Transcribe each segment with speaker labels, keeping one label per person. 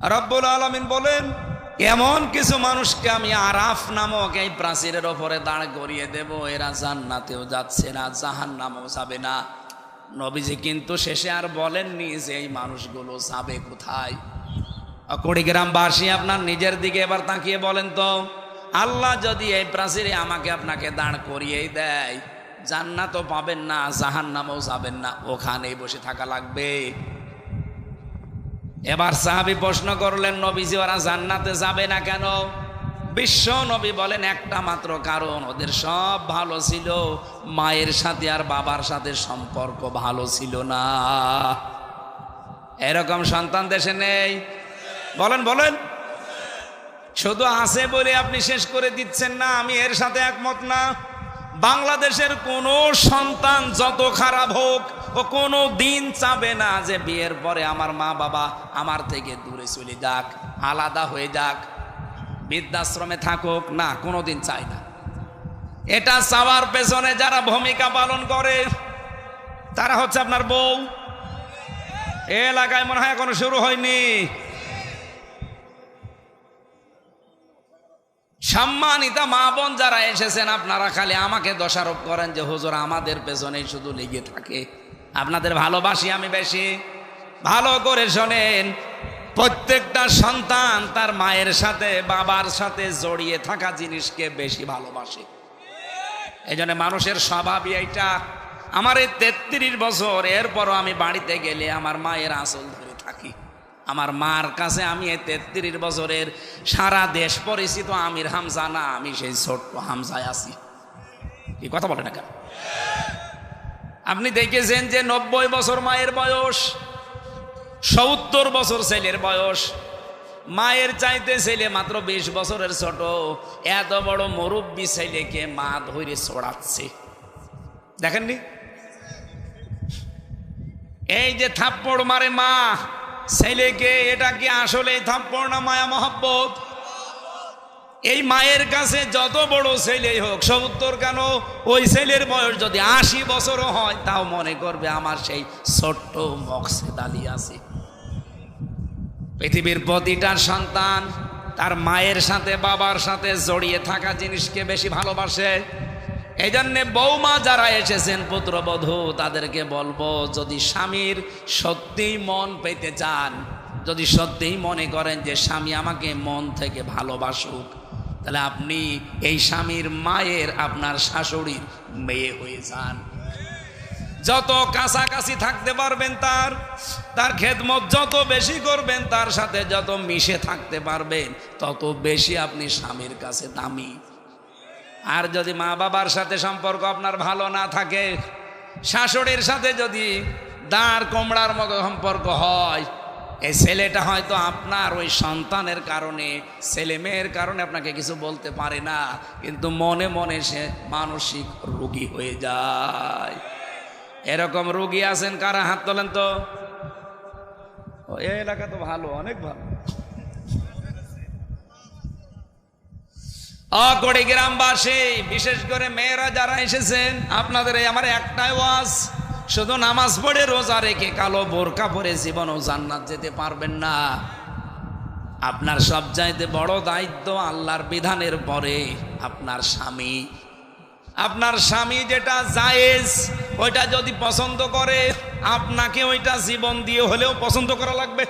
Speaker 1: রব্বুল আলামিন বলেন, এমন কিছু মানুষকে আমি আরাফ নামক এই প্রাচীরের ওপরে দাঁড় করিয়ে দেব, এরা জান্নাতেও যাচ্ছে না, জাহান্নামেও যাবে না। নবীজি কিন্তু শেষে আর বলেননি যে এই মানুষগুলো যাবে কোথায়। কুড়িগ্রামবাসী আপনার নিজের দিকে এবার তাকিয়ে বলেন তো, আল্লাহ যদি এই প্রাচীরে আমাকে আপনাকে দাঁড় করিয়েই দেয়, জান্নাতও পাবেন না, জাহান্নামেও যাবেন না, ওখানেই বসে থাকা লাগবে। এবার সাহাবী প্রশ্ন করলেন, নবীজি ওরা জান্নাতে যাবে না কেন? বিশ্ব নবী বলেন, একটা মাত্র কারণ, ওদের সব ভালো ছিল, মায়ের সাথে আর বাবার সাথে সম্পর্ক ভালো ছিল না। এরকম সন্তান দেশে নেই? বলেন বলেন। শুধু আছে বলে আপনি শেষ করে দিচ্ছেন না, আমি এর সাথে একমত না। বাংলাদেশের কোনো সন্তান যত খারাপ হোক, ও কোনো দিন চাবে না যে বিয়ের পরে আমার মা বাবা আমার থেকে দূরে চলে যাক, আলাদা হয়ে যাক, বৃদ্ধাশ্রমে থাকুক, না, কোনো দিন চায় না। এটা চাওয়ার পেছনে যারা ভূমিকা পালন করে তারা হচ্ছে আপনার বউ। এ এলাকায় মনে হয় এখনো শুরু হয়নি। সম্মানিতা মা বোন যারা এসেছেন, আপনারা খালি আমাকে দোষারোপ করেন যে হুজুর আমাদের পেছনেই শুধু লেগে থাকে। আপনাদের ভালোবাসি আমি বেশি। ভালো করে শোনেন, প্রত্যেকটা সন্তান তার মায়ের সাথে বাবার সাথে জড়িয়ে থাকা জিনিসকে বেশি ভালোবাসে। এই জন্য মানুষের স্বভাবই এইটা। আমার এই 33 বছর, এরপরও আমি বাড়িতে গেলে আমার মায়ের আঁচল ধরে থাকি। আমার মার কাছে আমি এই 33 বছরের সারা দেশ পরিচিত আমির হামজা না, আমি সেই ছোট্ট হামজায় আছি। কি কথা বলে না কেন? আপনি দেখেছেন যে 90 বছর মায়ের বয়স, 70 বছর ছেলের বয়স, মায়ের চাইতে ছেলে মাত্র 20 বছরের ছোট। এত বড় মুরব্বী ছেলেকে মা ধরে ছড়াচ্ছে, দেখেননি? এই যে থাপ্পড় মারে মা ছেলেকে, এটা কি আসলে থাপ্পড় না মায়া মহব্বত? এই মায়ের কাছে যত বড় ছেলেই হোক, 70 কেন, ওই ছেলের বয়স যদি 80 বছরও হয়, তাও মনে করবে আমার সেই ছোট্ট মকসেদ আলী আছে। পৃথিবীর প্রতিটা সন্তান তার মায়ের সাথে বাবার সাথে জড়িয়ে থাকা জিনিসকে বেশি ভালোবাসে। এই জন্যে বৌমা যারা এসেছেন, পুত্রবধূ, তাদেরকে বলবো, যদি স্বামীর সত্যিই মন পেতে চান, যদি সত্যিই মনে করেন যে স্বামী আমাকে মন থেকে ভালোবাসুক, তাহলে আপনি এই স্বামীর মায়ের আপনার শাশুড়ির মেয়ে হয়ে যান। যত কাছাকাছি থাকতে পারবেন, তার খেদমত যত বেশি করবেন, তার সাথে যত মিশে থাকতে পারবেন, তত বেশি আপনি স্বামীর কাছে দামি। আর যদি মা বাবার সাথে সম্পর্ক আপনার ভালো না থাকে, শাশুড়ির সাথে যদি দাঁড় কোমড়ার মতো সম্পর্ক হয়, এই ছেলেটা হয়তো আপনার ওই সন্তানের কারণে, ছেলে মেয়ের কারণে আপনাকে কিছু বলতে পারে না, কিন্তু মনে মনে সে মানসিক রোগী হয়ে যায়। এরকম রোগী আছেন কারা? হাত তোলেন তো। এই এলাকা তো ভালো, অনেক ভালো। কুড়িগ্রামবাসী, বিশেষ করে মেয়েরা যারা এসেছেন, আপনাদের আমার একটাই ওয়াজ, শুধু নামাজ পড়ে রোজা রেখে কালো বোরকা পরে জীবনও জান্নাত যেতে পারবেন না। আপনার সবচাইতে বড় দায়িত্ব আল্লাহর বিধানের পরে আপনার স্বামী। আপনার স্বামী যেটা জায়েজ, ওইটা যদি পছন্দ করে, আপনাকে ওইটা জীবন দিয়ে হলেও পছন্দ করা লাগবে।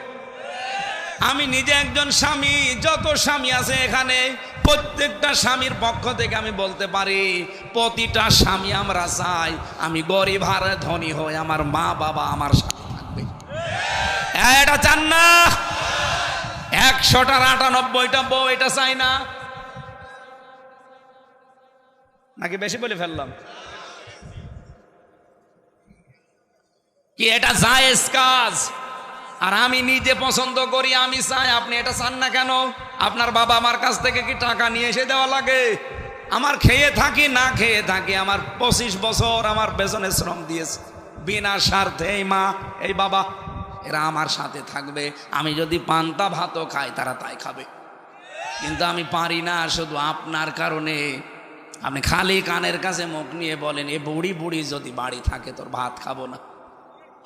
Speaker 1: আমি নিজে একজন স্বামী, যত স্বামী আছে এখানে, প্রত্যেকটা স্বামীর পক্ষ থেকে আমি বলতে পারি, প্রতিটা স্বামী আমরা চাই আমি গরিব আর ধনী হই, আমার মা বাবা আমার সাথে থাকবে। এটা চান না? 100টার 98টা বউ এটা চাই না, নাকি বেশি বলে ফেললাম? কি এটা জায়েজ কাজ? আর আমি নিজে পছন্দ করি, আমি চাই, আপনি এটা চান না কেন? আপনার বাবা আমার কাছ থেকে কি টাকা নিয়ে এসে দেওয়া লাগে? আমার খেয়ে থাকি না খেয়ে থাকি, আমার 25 বছর আমার পেছনে শ্রম দিয়েছে বিনা স্বার্থে। এই মা, এই বাবা, এরা আমার সাথে থাকবে। আমি যদি পান্তা ভাতও খাই, তারা তাই খাবে। কিন্তু আমি পারি না, শুধু আপনার কারণে। আপনি খালি কানের কাছে মুখ নিয়ে বলেন, এ বুড়ি বুড়ি যদি বাড়ি থাকে তোর ভাত খাবো না।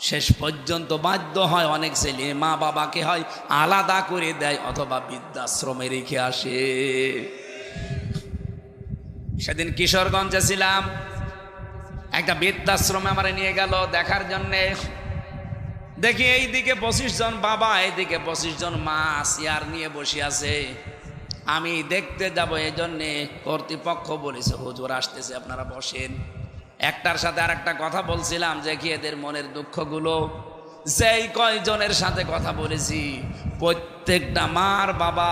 Speaker 1: শেষ পর্যন্ত বাধ্য হয় অনেক ছেলে মা বাবাকে হয় আলাদা করে দেয় অথবা বৃদ্ধাশ্রমে রেখে আসে। সেদিন কিশোরগঞ্জে ছিলাম, একটা বৃদ্ধাশ্রমে আমার নিয়ে গেল দেখার জন্যে। দেখি এইদিকে 25 জন বাবা, এইদিকে 25 জন মা চেয়ার নিয়ে বসে আছে। আমি দেখতে যাব, এই জন্যে কর্তৃপক্ষ বলেছে হুজুর আসতেছে, আপনারা বসেন। একটার সাথে আর একটা কথা বলছিলাম যে কি এদের মনের দুঃখগুলো। যেই কয়জনের সাথে কথা বলেছি প্রত্যেকটা মার বাবা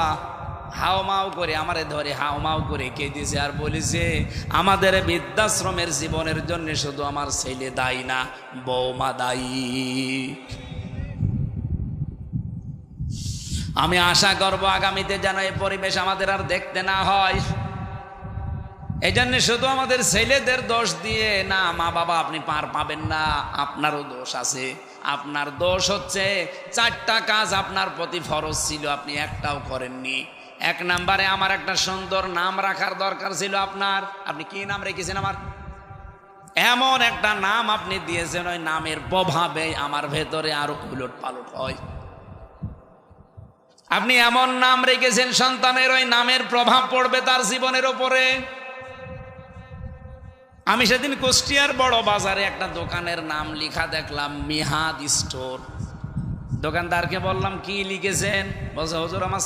Speaker 1: হাওমাও করে আমারে ধরে হাওমাও করে কেঁদেছে আর বলেছে আমাদের বৃদ্ধাশ্রমের জীবনের জন্য শুধু আমার ছেলে দায়ী না, বৌমা দায়ী। আমি আশা করব আগামীতে যেন এই পরিবেশ আমাদের আর দেখতে না হয়। এই জন্য শুধু আমাদের ছেলেদের দোষ দিয়ে না, মা বাবা আপনি পার পাবেন না, আপনারও দোষ আছে। আপনার দোষ হচ্ছে 4টা কাজ আপনার প্রতি ফরজ ছিল, আপনি একটাও করেননি। 1 নম্বরে আমার একটা সুন্দর নাম রাখার দরকার ছিল আপনার। আপনি কি নাম রেখেছেন? আমার এমন একটা নাম আপনি দিয়েছেন, ওই নামের প্রভাবে আমার ভেতরে আরো উলট পালট হয়। আপনি এমন নাম রেখেছেন সন্তানের ওই নামের প্রভাব পড়বে তার জীবনের ওপরে। আমি সেদিন কুষ্টিয়ার বড় বাজারে একটা দোকানের নাম লেখা দেখলাম, মিহাদ স্টোর। দোকানদারকে বললাম কি লিখেছেন? বলছে হুজুর আমার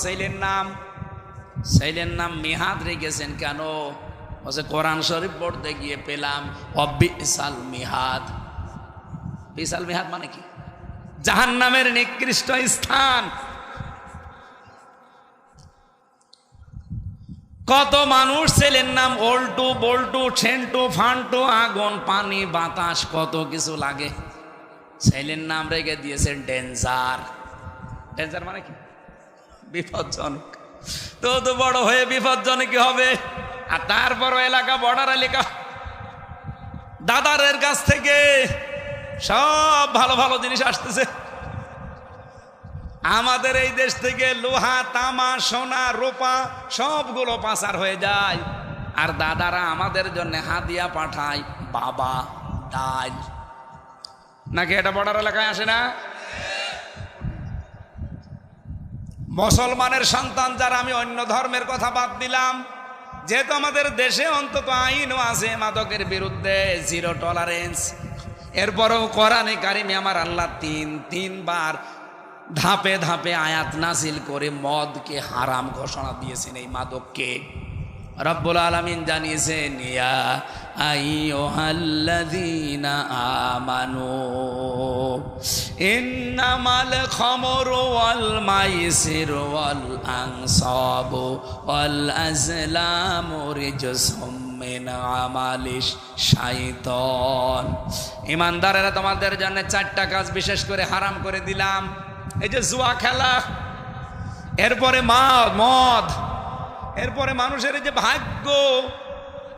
Speaker 1: ছেলের নাম মিহাদ রেখেছেন কেন? বলছে কোরআন শরীফ পড়তে গিয়ে পেলাম বিসাল মিহাদ। বিসাল মিহাদ মানে কি? জাহান্নামের নিকৃষ্ট স্থান। কত মানুষ ছেলের নাম ওল্টু বল্টু ছেন্টু ফান্টু, আগুন পানি বাতাস কত কিছু লাগে, ছেলের নাম রেখে দিয়েছেন ডেঞ্জার। ডেঞ্জার মানে কি? বিপজ্জনক। তো বড় হয়ে বিপজ্জনক কি হবে? আর তারপর এলাকা বর্ডার এলাকা, দাদারের কাছ থেকে সব ভালো ভালো জিনিস আসতেছে। আমাদের এই দেশ থেকে লোহা তামা সোনা রূপা সবগুলো পাচার হয়ে যায়, আর দাদারা আমাদের জন্য হাদিয়া পাঠায় বাবা ডাল। নাকি এটা বর্ডার এলাকায় আসে না? মুসলমানের সন্তান যারা, আমি অন্য ধর্মের কথা বাদ দিলাম, যেহেতু আমাদের দেশে অন্তত আইনও আছে মাদকের বিরুদ্ধে, 0 টলারেন্স। এরপরেও কোরআনে কারিমে আমার আল্লাহ তিনবার ধাপে ধাপে আয়াত নাজিল করে মদকে হারাম ঘোষণা দিয়েছেন, এই মাদককে। রব্বুল আলামিন জানিয়েছেন ইয়া আইয়ুহাল্লাযীনা আমানু ইন্নামাল খামরু ওয়াল মাইসিরু ওয়াল আনসাবু ওয়াল আজলামু রিজসুম মিন আমালিশ শাইতান। ঈমানদারেরা তোমাদের জন্য 4টা কাজ বিশেষ করে হারাম করে দিলাম। এই যে জুয়া খেলা, এরপরে মদ, এরপরে মানুষের যে ভাগ্য,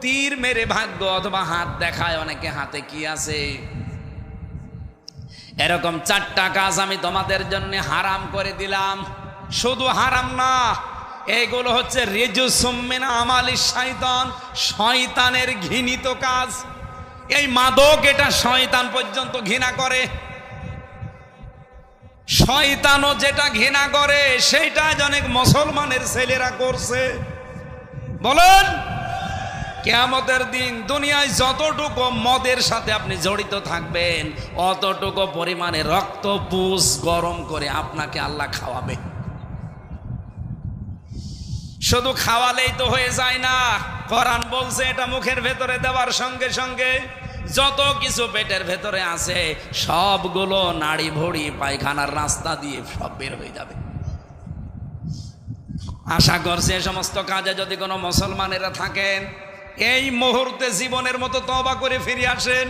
Speaker 1: তীর মেরে ভাগ্য অথবা হাত দেখায় অনেকে হাতে কি আছে, এরকম 4টা কাজ আমি তোমাদের জন্য হারাম করে দিলাম। শুধু হারাম না, এগুলো হচ্ছে রিজসুম মিন আমালিশ শাইতান, শয়তানের ঘৃণিত কাজ। এই মাদক এটা শয়তান পর্যন্ত ঘৃণা করে। শয়তানও যেটা ঘৃণা করে সেইটা অনেক মুসলমানের ছেলেরা করছে। বলেন, কিয়ামতের দিন দুনিয়ায় যতটুকু মদের সাথে আপনি জড়িত থাকবেন অতটুকু পরিমাণে রক্ত পুষ গরম করে আপনাকে আল্লাহ খাওয়াবে। শুধু খাওয়ালেই তো হয়ে যায় না, কোরআন বলছে এটা মুখের ভেতরে দেওয়ার সঙ্গে সঙ্গে যত কিছু পেটের ভেতরে আছে সবগুলো নাড়ি ভড়ি পায়খানার রাস্তা দিয়ে সব বের হয়ে যাবে। আশা করছি এই সমস্ত কাজে যদি কোনো মুসলমানেরা থাকেন, এই মুহূর্তে জীবনের মতো তওবা করে ফিরে আসেন।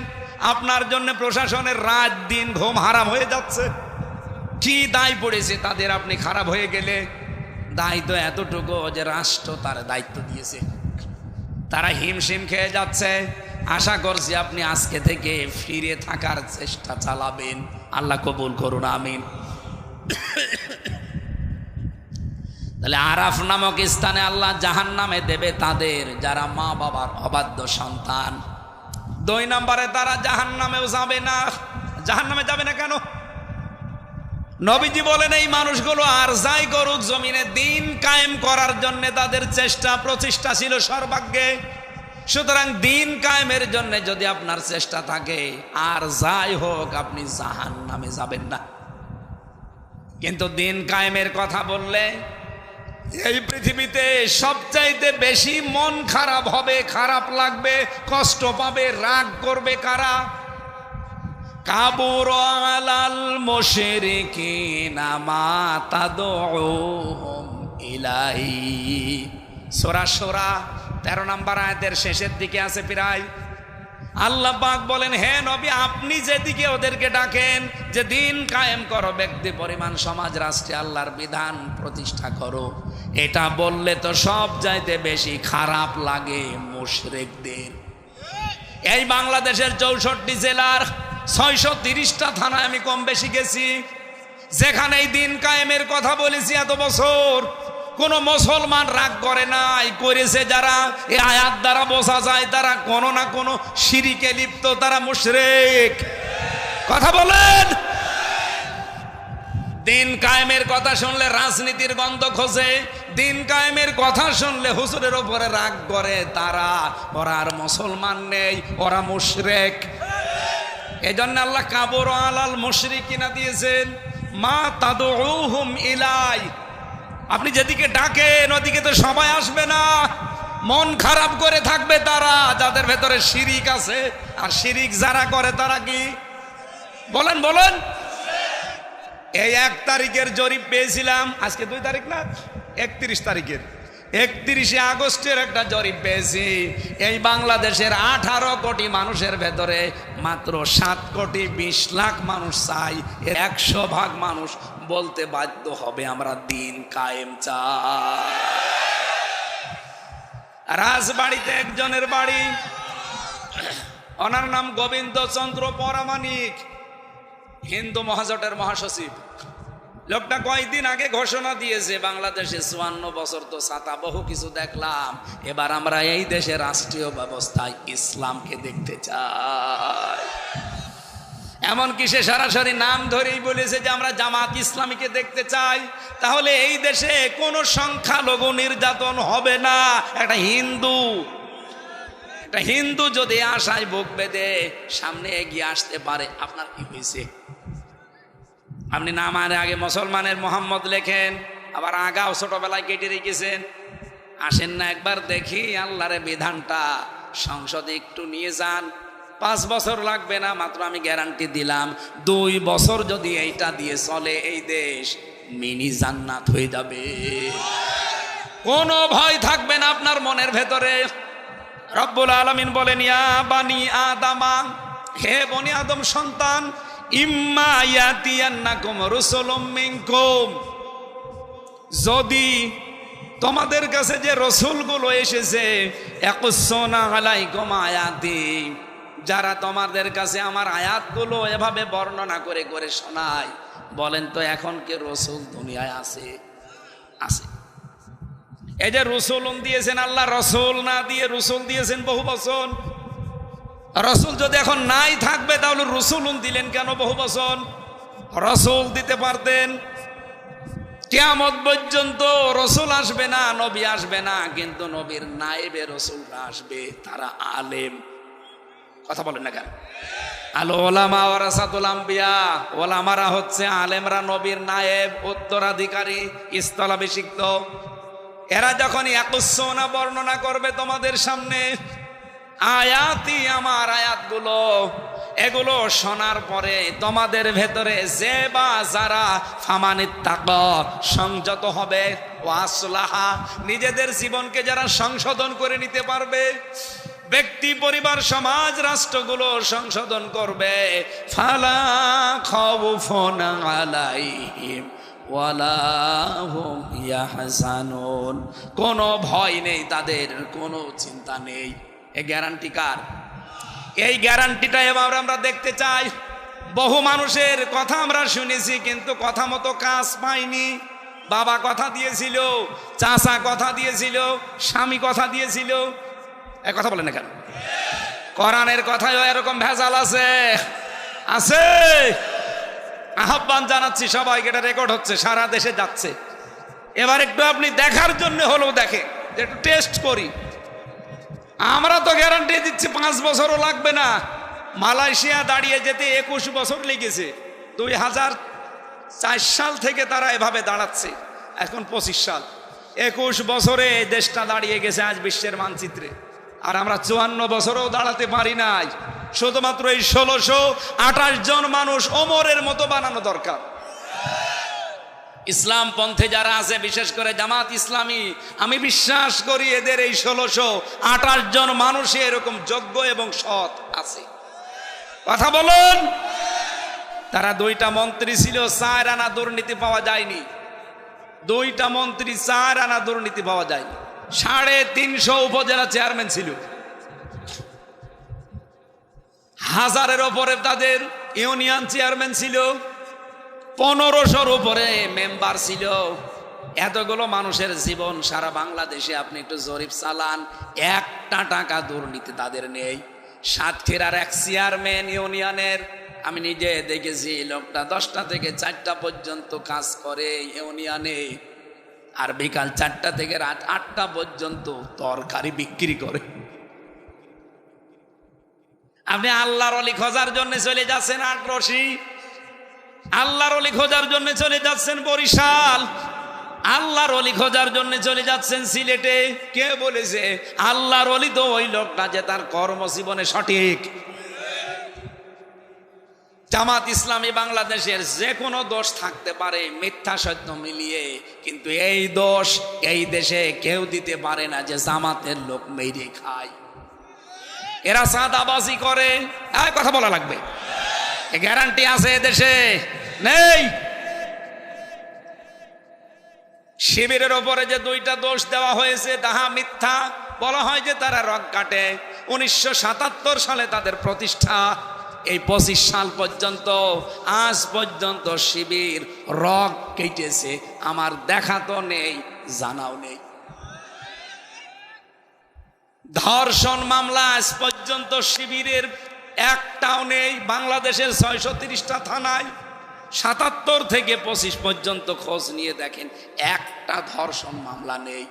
Speaker 1: আপনার জন্য প্রশাসনের রাত দিন ঘুম হারাম হয়ে যাচ্ছে। কি দায় পড়েছে তাদের আপনি খারাপ হয়ে গেলে? দায়িত্ব এতটুকু যে রাষ্ট্র তার দায়িত্ব দিয়েছে, তারা হিমশিম খেয়ে যাচ্ছে। আশা করছি আপনি আজকে থেকে ফিরে থাকার চেষ্টা চালাবেন। আল্লাহ কবুল করুন, আমিন। তাহলে আরাফ নামক স্থানে আল্লাহ জাহান্নামে দেবে তাদের যারা মা বাবার অবাধ্য সন্তান। 2 নম্বরে তারা জাহান্নামেও যাবে না, জাহান্নামে যাবে না কেন? নবীজি বলেন এই মানুষগুলো আর যাই করুক জমিনে দিন কায়েম করার জন্য তাদের চেষ্টা প্রচেষ্টা ছিল সর্বাগ্যে। সুতরাং দিন কায়েমের জন্য যদি আপনার চেষ্টা থাকে আর যাই হোক আপনি জাহান্নামে যাবেন না। কিন্তু দিন কায়েমের কথা বললে এই পৃথিবীতে সবচাইতে বেশি মন খারাপ হবে, খারাপ লাগবে, কষ্ট পাবে, রাগ করবে কারা? কাবুর আলাল মুশরিকিনা মা তাদউহুম ইলাইহি। সূরা সূরা 13 নম্বর আয়াতের শেষের দিকে আছে প্রায়। আল্লাহ পাক বলেন, হে নবী আপনি যেদিকে ওদেরকে ডাকেন যে দিন কায়েম করো, ব্যক্তি পরিমাণ সমাজ রাষ্ট্রে আল্লাহর বিধান প্রতিষ্ঠা করো, এটা বললে তো সব চাইতে বেশি খারাপ লাগে মুশরিকদের। এই বাংলাদেশের 64 জেলার 630টা থানায় আমি কম বেশি গেছি, যেখানে এই দিন কায়েমের কথা বলেছি এত বছর, কোন মুসলমান রাগ করে নাই। করেছে যারা, এই আয়াত দ্বারা বোঝা যায় তারা কোনো না কোনো শিরিকে লিপ্ত, তারা মুশরিক। কথা বলেন। দিন কায়েমের কথা শুনলে রাজনীতির গন্ধ খোঁজে, দিন কায়েমের কথা শুনলে হুজুরের উপরে রাগ করে তারা, ওরা আর মুসলমান নেই, ওরা মুশরিক। এই জন্য আল্লাহ কাবুর আলাল মুশরিকিনা দিয়েছেন মা তাদউহুম ইলাই। আপনি যেদিকে ডাকেন ওদিকে তো সবাই আসবে না, মন খারাপ করে থাকবে তারা যাদের ভেতরে শিরিক আছে। আর শিরিক যারা করে তারা কি বলেন বলেন? এই 1 তারিখের জরিপ পেয়েছিলাম, আজকে 2 তারিখ না, 31 তারিখের, 31শে আগস্টের একটা জরিপ পেয়েছি। এই বাংলাদেশের 18 কোটি মানুষের ভেতরে মাত্র 7 কোটি 20 লাখ মানুষ চাই, 100% মানুষ বলতে বাধ্য হবে আমরা দিন কায়েম চাই। রাজবাড়িতে একজনের বাড়ি, ওনার নাম গোবিন্দ চন্দ্র পরামানিক, হিন্দু মহাজোটের মহাসচিব। লোকটা কয়েকদিন আগে ঘোষণা দিয়েছে বাংলাদেশে 54 বছর তো ছাতা বহু কিছু দেখলাম, এবার আমরা এই দেশের রাষ্ট্রীয় ব্যবস্থায় ইসলামকে দেখতে চাই। এমনকি সে সরাসরি নাম ধরেই বলেছে যে আমরা জামাত ইসলামীকে দেখতে চাই। তাহলে এই দেশে কোনো সংখ্যালঘু নির্যাতন হবে না। একটা হিন্দু যদি আশায় বুক বেঁধে সামনে এগিয়ে আসতে পারে, আপনার কি হয়েছে? আপনি নামের আগে মুসলমানের মোহাম্মদ লেখেন, আবার আগাও ছোটবেলায় কেটে রেখেছেন। আসেন না একবার দেখি আল্লাহর বিধানটা সংসদে একটু নিয়ে যান। 5 বছর লাগবে না, মাত্র আমি গ্যারান্টি দিলাম 2 বছর যদি এইটা দিয়ে চলে এই দেশ মিনি জান্নাত হয়ে যাবে। কোনো ভয় থাকবে না আপনার মনের ভেতরে। রব্বুল আলামিন বলেন, ইয়া বানি আদামা, হে বনি আদম সন্তান, ইম্মা ইয়াতিয়ান্নাকুম রাসূলুম মিনকুম, যদি তোমাদের কাছে যে রসুলগুলো এসেছে, ইয়াকুসুনা আলাইকুম আয়াতি, যারা তোমাদের কাছে আমার আয়াতগুলো এভাবে বর্ণনা করে করে শোনায়, বলেন তো এখন কি রসুল দুনিয়ায় আছে? আছে। এই যে রসুলুন দিয়েছেন আল্লাহ, রসুল না দিয়ে রসুল দিয়েছেন বহু বছর। রসুল যদি এখন নাই থাকবে তাহলে রসুলুন দিলেন কেন বহু বছর? রসুল দিতে পারতেন। কিয়ামত পর্যন্ত রসুল আসবে না, নবী আসবে না, কিন্তু নবীর নায়েবে রসুলরা আসবে, তারা আলেম। কথা বলেন না কেন? আল ওলামা ওয়ারাসাতুল আম্বিয়া, ওলামারা হচ্ছে আলেমরা নবীর নায়েব, উত্তরাধিকারী, স্থলাভিষিক্ত। এরা যখন ইয়াকুসুনা বর্ণনা করবে তোমাদের সামনে আয়াতি, আমার আয়াতগুলো, এগুলো শোনার পরে তোমাদের ভেতরে যে বা যারা ফামানিত্তাকা, সংযত হবে, ওয়াসলাহা, নিজেদের জীবনকে যারা সংশোধন করে নিতে পারবে, ব্যক্তি পরিবার সমাজ রাষ্ট্রগুলো সংশোধন করবে, ফালা খাউফুন আলাইহিম ওয়ালা হুম ইয়াহজানুন, কোনো ভয় নেই তাদের, কোনো চিন্তা নেই। এই গ্যারান্টি কার? এই গ্যারান্টিটা এবার আমরা দেখতে চাই। বহু মানুষের কথা আমরা শুনেছি, কিন্তু কথা মতো কাজ পাইনি। বাবা কথা দিয়েছিল, চাচা কথা দিয়েছিল, স্বামী কথা দিয়েছিল, কথা বলেন না কেন? কোরআনের কথায়ও এরকম ভেজাল আছে। আছে? আহ্বান জানাচ্ছি সবাইকে, এটা রেকর্ড হচ্ছে, সারা দেশে যাচ্ছে। এবার একটু আপনি দেখার জন্য হলেও দেখে, একটু টেস্ট করি। আমরা তো গ্যারান্টি দিচ্ছি 5 বছরও লাগবে না। মালয়েশিয়া দাঁড়িয়ে যেতে 21 বছর লেগেছে। 2004 সাল থেকে তারা এভাবে দাঁড়াচ্ছে, এখন 25 সাল। 21 বছরে এই দেশটা দাঁড়িয়ে গেছে আজ বিশ্বের মানচিত্রে। আর আমরা 54 বছরেও দাঁড়াতে পারি নাই। শুধুমাত্র এই 1628 জন মানুষ ওমরের মতো বানানো দরকার। ইসলাম পন্থে যারা আছে, বিশেষ করে জামাত ইসলামী, আমি বিশ্বাস করি এদের এই 1628 জন মানুষই এরকম যোগ্য এবং সৎ আছে। কথা বলুন। তারা 2টা মন্ত্রী ছিল, 4 আনা দুর্নীতি পাওয়া যায়নি। 2টা মন্ত্রী, 4 আনা দুর্নীতি পাওয়া যায়নি। 350 উপজেলা চেয়ারম্যান ছিল, 1000-এর ওপরে তাদের ইউনিয়ন চেয়ারম্যান ছিল, 1500-র উপরে মেম্বার ছিল। এতগুলো মানুষের জীবন সারা বাংলাদেশে আপনি একটু জরিপ চালান, 1টা টাকা দুর্নীতি তাদের নেই। সাতক্ষীরার এক চেয়ারম্যান ইউনিয়নের, আমি নিজে দেখেছি, লোকটা 10টা থেকে 4টা পর্যন্ত কাজ করে ইউনিয়নে, আর বিকাল 4টা থেকে রাত 8টা পর্যন্ত তরকারি বিক্রি করে। আপনি আল্লাহর ওলি খোঁজার জন্য চলে যাচ্ছেন আটরশি, আল্লাহর ওলি খোঁজার জন্য চলে যাচ্ছেন বরিশাল, আল্লাহর ওলি খোঁজার জন্য চলে যাচ্ছেন সিলেটে। কে বলেছে আল্লাহর ওলি তো ওই লোকটা যে তার কর্মজীবনে সঠিক। জামাত ইসলামী বাংলাদেশের যে কোনো দোষ থাকতে পারে, মিথ্যা সত্য মিলিয়ে, কিন্তু এই দোষ এই দেশে কেউ দিতে পারে না যে জামাতের লোক মেরে খায়, এরা চাঁদাবাজি করে। কথা বলা লাগবে, গ্যারান্টি আছে এদেশে নেই। শিবিরের ওপরে যে 2টা দোষ দেওয়া হয়েছে, তাহা মিথ্যা। বলা হয় যে তারা রগ কাটে। 1977 সালে তাদের প্রতিষ্ঠা, এই 25 সাল পর্যন্ত, আজ পর্যন্ত শিবির রগ কেটেছে, আমার দেখা তো নেই, জানাও নেই। ধর্ষণ মামলা আজ পর্যন্ত শিবিরের একটাও নেই। বাংলাদেশের 630টা থানায় 77 থেকে 25 পর্যন্ত খোঁজ নিয়ে দেখেন, একটা ধর্ষণ মামলা নেই।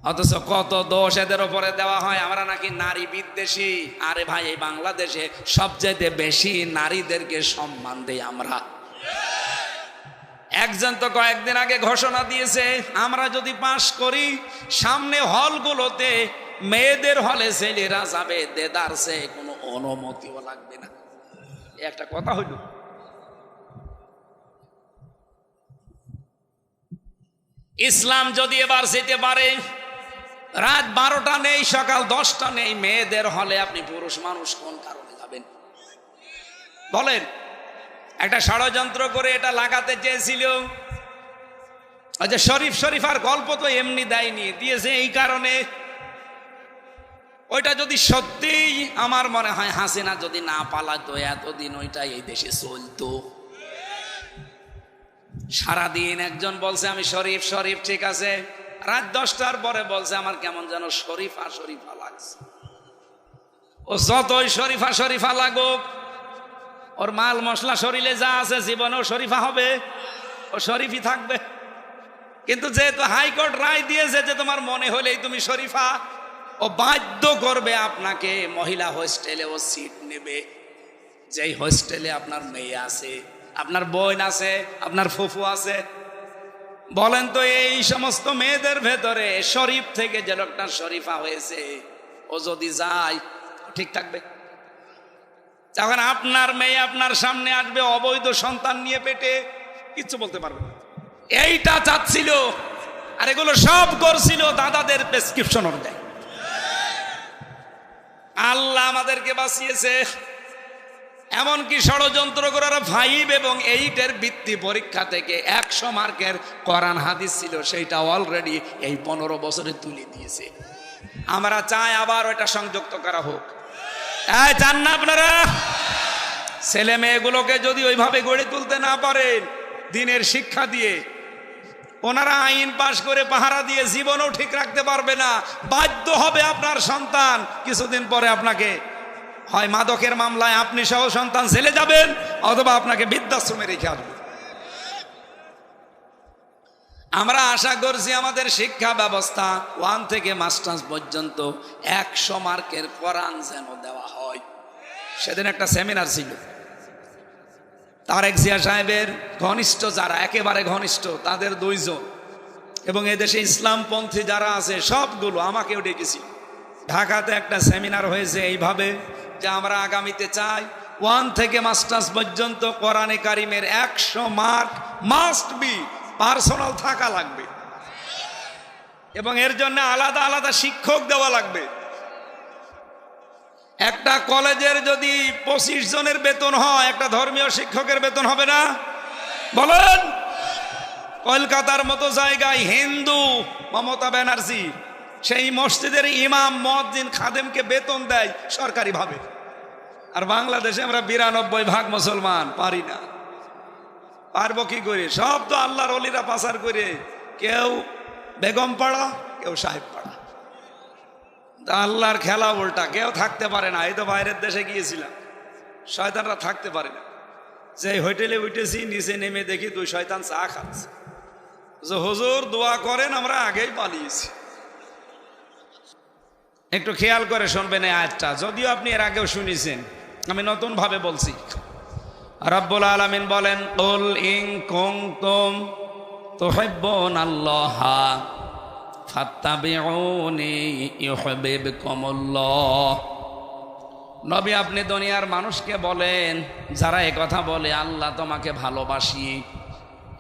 Speaker 1: অথচ কত দোষ এদের উপরে দেওয়া হয়, আমরা নাকি নারী বিদ্বেষী। আরে ভাই, এই বাংলাদেশে সবচেয়ে বেশি নারীদেরকে সম্মান দেই আমরা। একজন তো কয়েকদিন আগে ঘোষণা দিয়েছে, আমরা যদি পাশ করি, সামনে হলগুলোতে মেয়েদের হলে ছেলেরা যাবে, দেদারসে কোনো অনুমতিও লাগবে না। একটা কথা হইল। ইসলাম যদি এবার যেতে পারে, রাত 12টা নেই, সকাল 10টা নেই, মেয়েদের হলে আপনি পুরুষ মানুষ কোন কারণে যাবেন বলেন? একটা ষড়যন্ত্র করে এটা লাগাতে চেয়েছিল। আচ্ছা, শরীফার গল্প তো এমনি দেয়নি, দিয়েছে এই কারণে। ওইটা যদি সত্যিই, আমার মনে হয় হাসিনা যদি না পালাতো এতদিন ওইটা এই দেশে চলতো। সারাদিন একজন বলছে আমি শরীফ, ঠিক আছে, রাত 10টার পরে বলছে আমার কেমন যেন শরীফা লাগছে। ও যতই শরীফা লাগুক, ওর মাল মশলা শরীরে যা আছে জীবনেও শরীফা হবে, ও শরীফই থাকবে। কিন্তু যেহেতু হাইকোর্ট রায় দিয়েছে যে তোমার মনে হলেই তুমি শরীফা, ও বাধ্য করবে আপনাকে মহিলা হোস্টেলে ও সিট নেবে। যেই হোস্টেলে আপনার মেয়ে আছে, আপনার বোন আছে, আপনার ফুফু আছে। বলেন তো, এই সমস্ত মেয়েদের ভেতরে শরীফ থেকে যে লোকটা শরীফা হয়েছে, ও যদি যায় ঠিক থাকবে? যখন আপনার মেয়ে আপনার সামনে আসবে অবৈধ সন্তান নিয়ে পেটে, কিচ্ছু বলতে পারবে না। এইটা চাচ্ছিল, আর এগুলো সব করছিল দাদাদের প্রেসক্রিপশন অনুযায়ী। আল্লাহ আমাদেরকে বাঁচিয়েছে। এমনকি ষড়যন্ত্র করার 5 এবং 8-এর বৃত্তি পরীক্ষা থেকে 100 মার্কের কোরআন হাদিস ছিল, সেইটা অলরেডি এই 15 বছরে তুলে দিয়েছে। আমরা চাই আবার ওইটা সংযুক্ত করা হোক। চান না আপনারা? ছেলে মেয়েগুলোকে যদি ওইভাবে গড়ে তুলতে না পারেন দিনের শিক্ষা দিয়ে, ওনারা আইন পাশ করে পাহারা দিয়ে জীবনও ঠিক রাখতে পারবে না। বাধ্য হবে আপনার সন্তান কিছুদিন পরে আপনাকে হয় মাদকের মামলায় আপনি সহ সন্তান জেলে যাবেন, অথবা আপনাকে বৃদ্ধাশ্রমে রেখে আসবেন। আমরা আশা করছি আমাদের শিক্ষা ব্যবস্থা 1 থেকে মাস্টার্স পর্যন্ত 100 মার্কের কোরআন যেন দেওয়া হয়। সেদিন একটা সেমিনার ছিল, তারেক জিয়া সাহেবের ঘনিষ্ঠ যারা, একেবারে ঘনিষ্ঠ, তাদের 2 জন, এবং এদেশে ইসলামপন্থী যারা আছে সবগুলো আমাকেও ডেকেছিল। ঢাকাতে একটা সেমিনার হয়েছে এইভাবে যে আমরা আগামীতে চাই 1 থেকে মাস্টার্স পর্যন্ত কোরআনে কারিমের 100 মার্ক মাস্ট বি পার্সোনাল থাকা লাগবে, এবং এর জন্য আলাদা আলাদা শিক্ষক দেওয়া লাগবে। একটা কলেজের যদি 25 জনের বেতন হয়, একটা ধর্মীয় শিক্ষকের বেতন হবে না? বলেন। কলকাতার মতো জায়গায় হিন্দু মমতা ব্যানার্জি সেই মসজিদের ইমাম, মুয়াজ্জিন, খাদেমকে বেতন দেয় সরকারিভাবে, আর বাংলাদেশে আমরা 92% মুসলমান, পারি না। পারবো কি করে? সব তো আল্লাহর ওলিরা পাচার করে, কেউ বেগম পাড়া, কেউ সাহেব পাড়া। আল্লাহর খেলা উল্টা, কেউ থাকতে পারে না। এই তো বাইরের দেশে গিয়েছিলাম, শয়তানরা থাকতে পারে না। যে হোটেলে উঠেছি, নিচে নেমে দেখি 2 শয়তান চা খাচ্ছে। যে হুজুর দোয়া করেন, আমরা আগেই পালিয়েছি। একটু খেয়াল করে শুনবেন এই আয়াতটা, যদিও আপনি এর আগেও শুনেছেন, আমি নতুন ভাবে বলছি। রব্বুল আলামিন বলেন, কুল ইন কুনতুম তুহিব্বুনাল্লাহা ফাত্তাবিউনি ইউহিব্বুকুমুল্লাহ। নবী, আপনি দুনিয়ার মানুষকে বলেন, যারা এ কথা বলে আল্লাহ তোমাকে ভালোবাসি,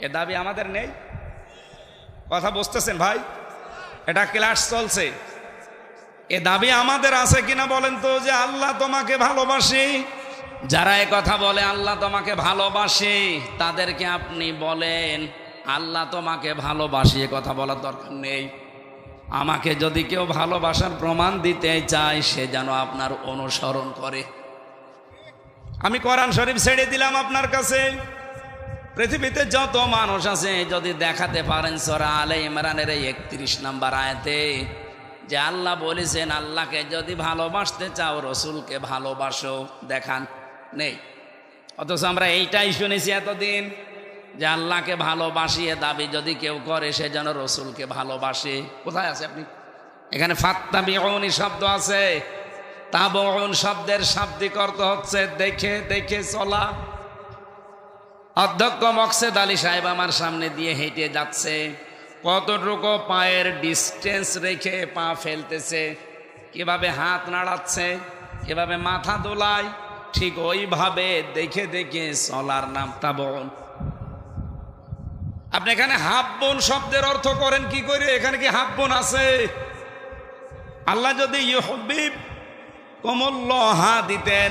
Speaker 1: এ দাবি আমাদের নেই। কথা বুঝতেছেন ভাই? এটা ক্লাস চলছে। এ দাবি আমাদের আছে কিনা বলেন তো, যে আল্লাহ তোমাকে ভালোবাসি? যারা এ কথা বলে আল্লাহ তোমাকে ভালোবাসে, তাদেরকে আপনি বলেন আল্লাহ তোমাকে ভালোবাসি, এ কথা বলার দরকার নেই। আমাকে যদি কেউ ভালোবাসার প্রমাণ দিতে চায়, সে যেন আপনার অনুসরণ করে। আমি কোরআন শরীফ ছেড়ে দিলাম আপনার কাছে। পৃথিবীতে যত মানুষ আছে, যদি দেখাতে পারেন সূরা আলে ইমরানের 31 নম্বর আয়াতে যে আল্লাহ বলেছেন আল্লাহকে যদি ভালোবাসতে চাও রসুলকে ভালোবাসো, দেখান। নেই। অথচ আমরা এইটাই শুনেছি এতদিন, যে আল্লাহকে ভালোবাসিয়ে দাবি যদি কেউ করে, সে যেন রসুলকে ভালোবাসে। কোথায় আছে আপনি? এখানে ফাত্তাবিউনি শব্দ আছে। তাবউন শব্দের শাব্দিক অর্থ হচ্ছে দেখে দেখে চলা। অধ্যক্ষ মকসেদ আলী সাহেব আমার সামনে দিয়ে হেঁটে যাচ্ছে, কতটুকু পায়ের ডিস্টেন্স রেখে পা ফেলতেছে, কিভাবে হাত নাড়াচ্ছে, কিভাবে মাথা দোলায়, ঠিক ওইভাবে দেখে দেখে চলার নাম তাবউন। আপনি এখানে হাব্বুন শব্দের অর্থ করেন কি করে? এখানে কি হাব্বুন আছে? আল্লাহ যদি ইউহিব্বুকুমুল্লাহ দিতেন,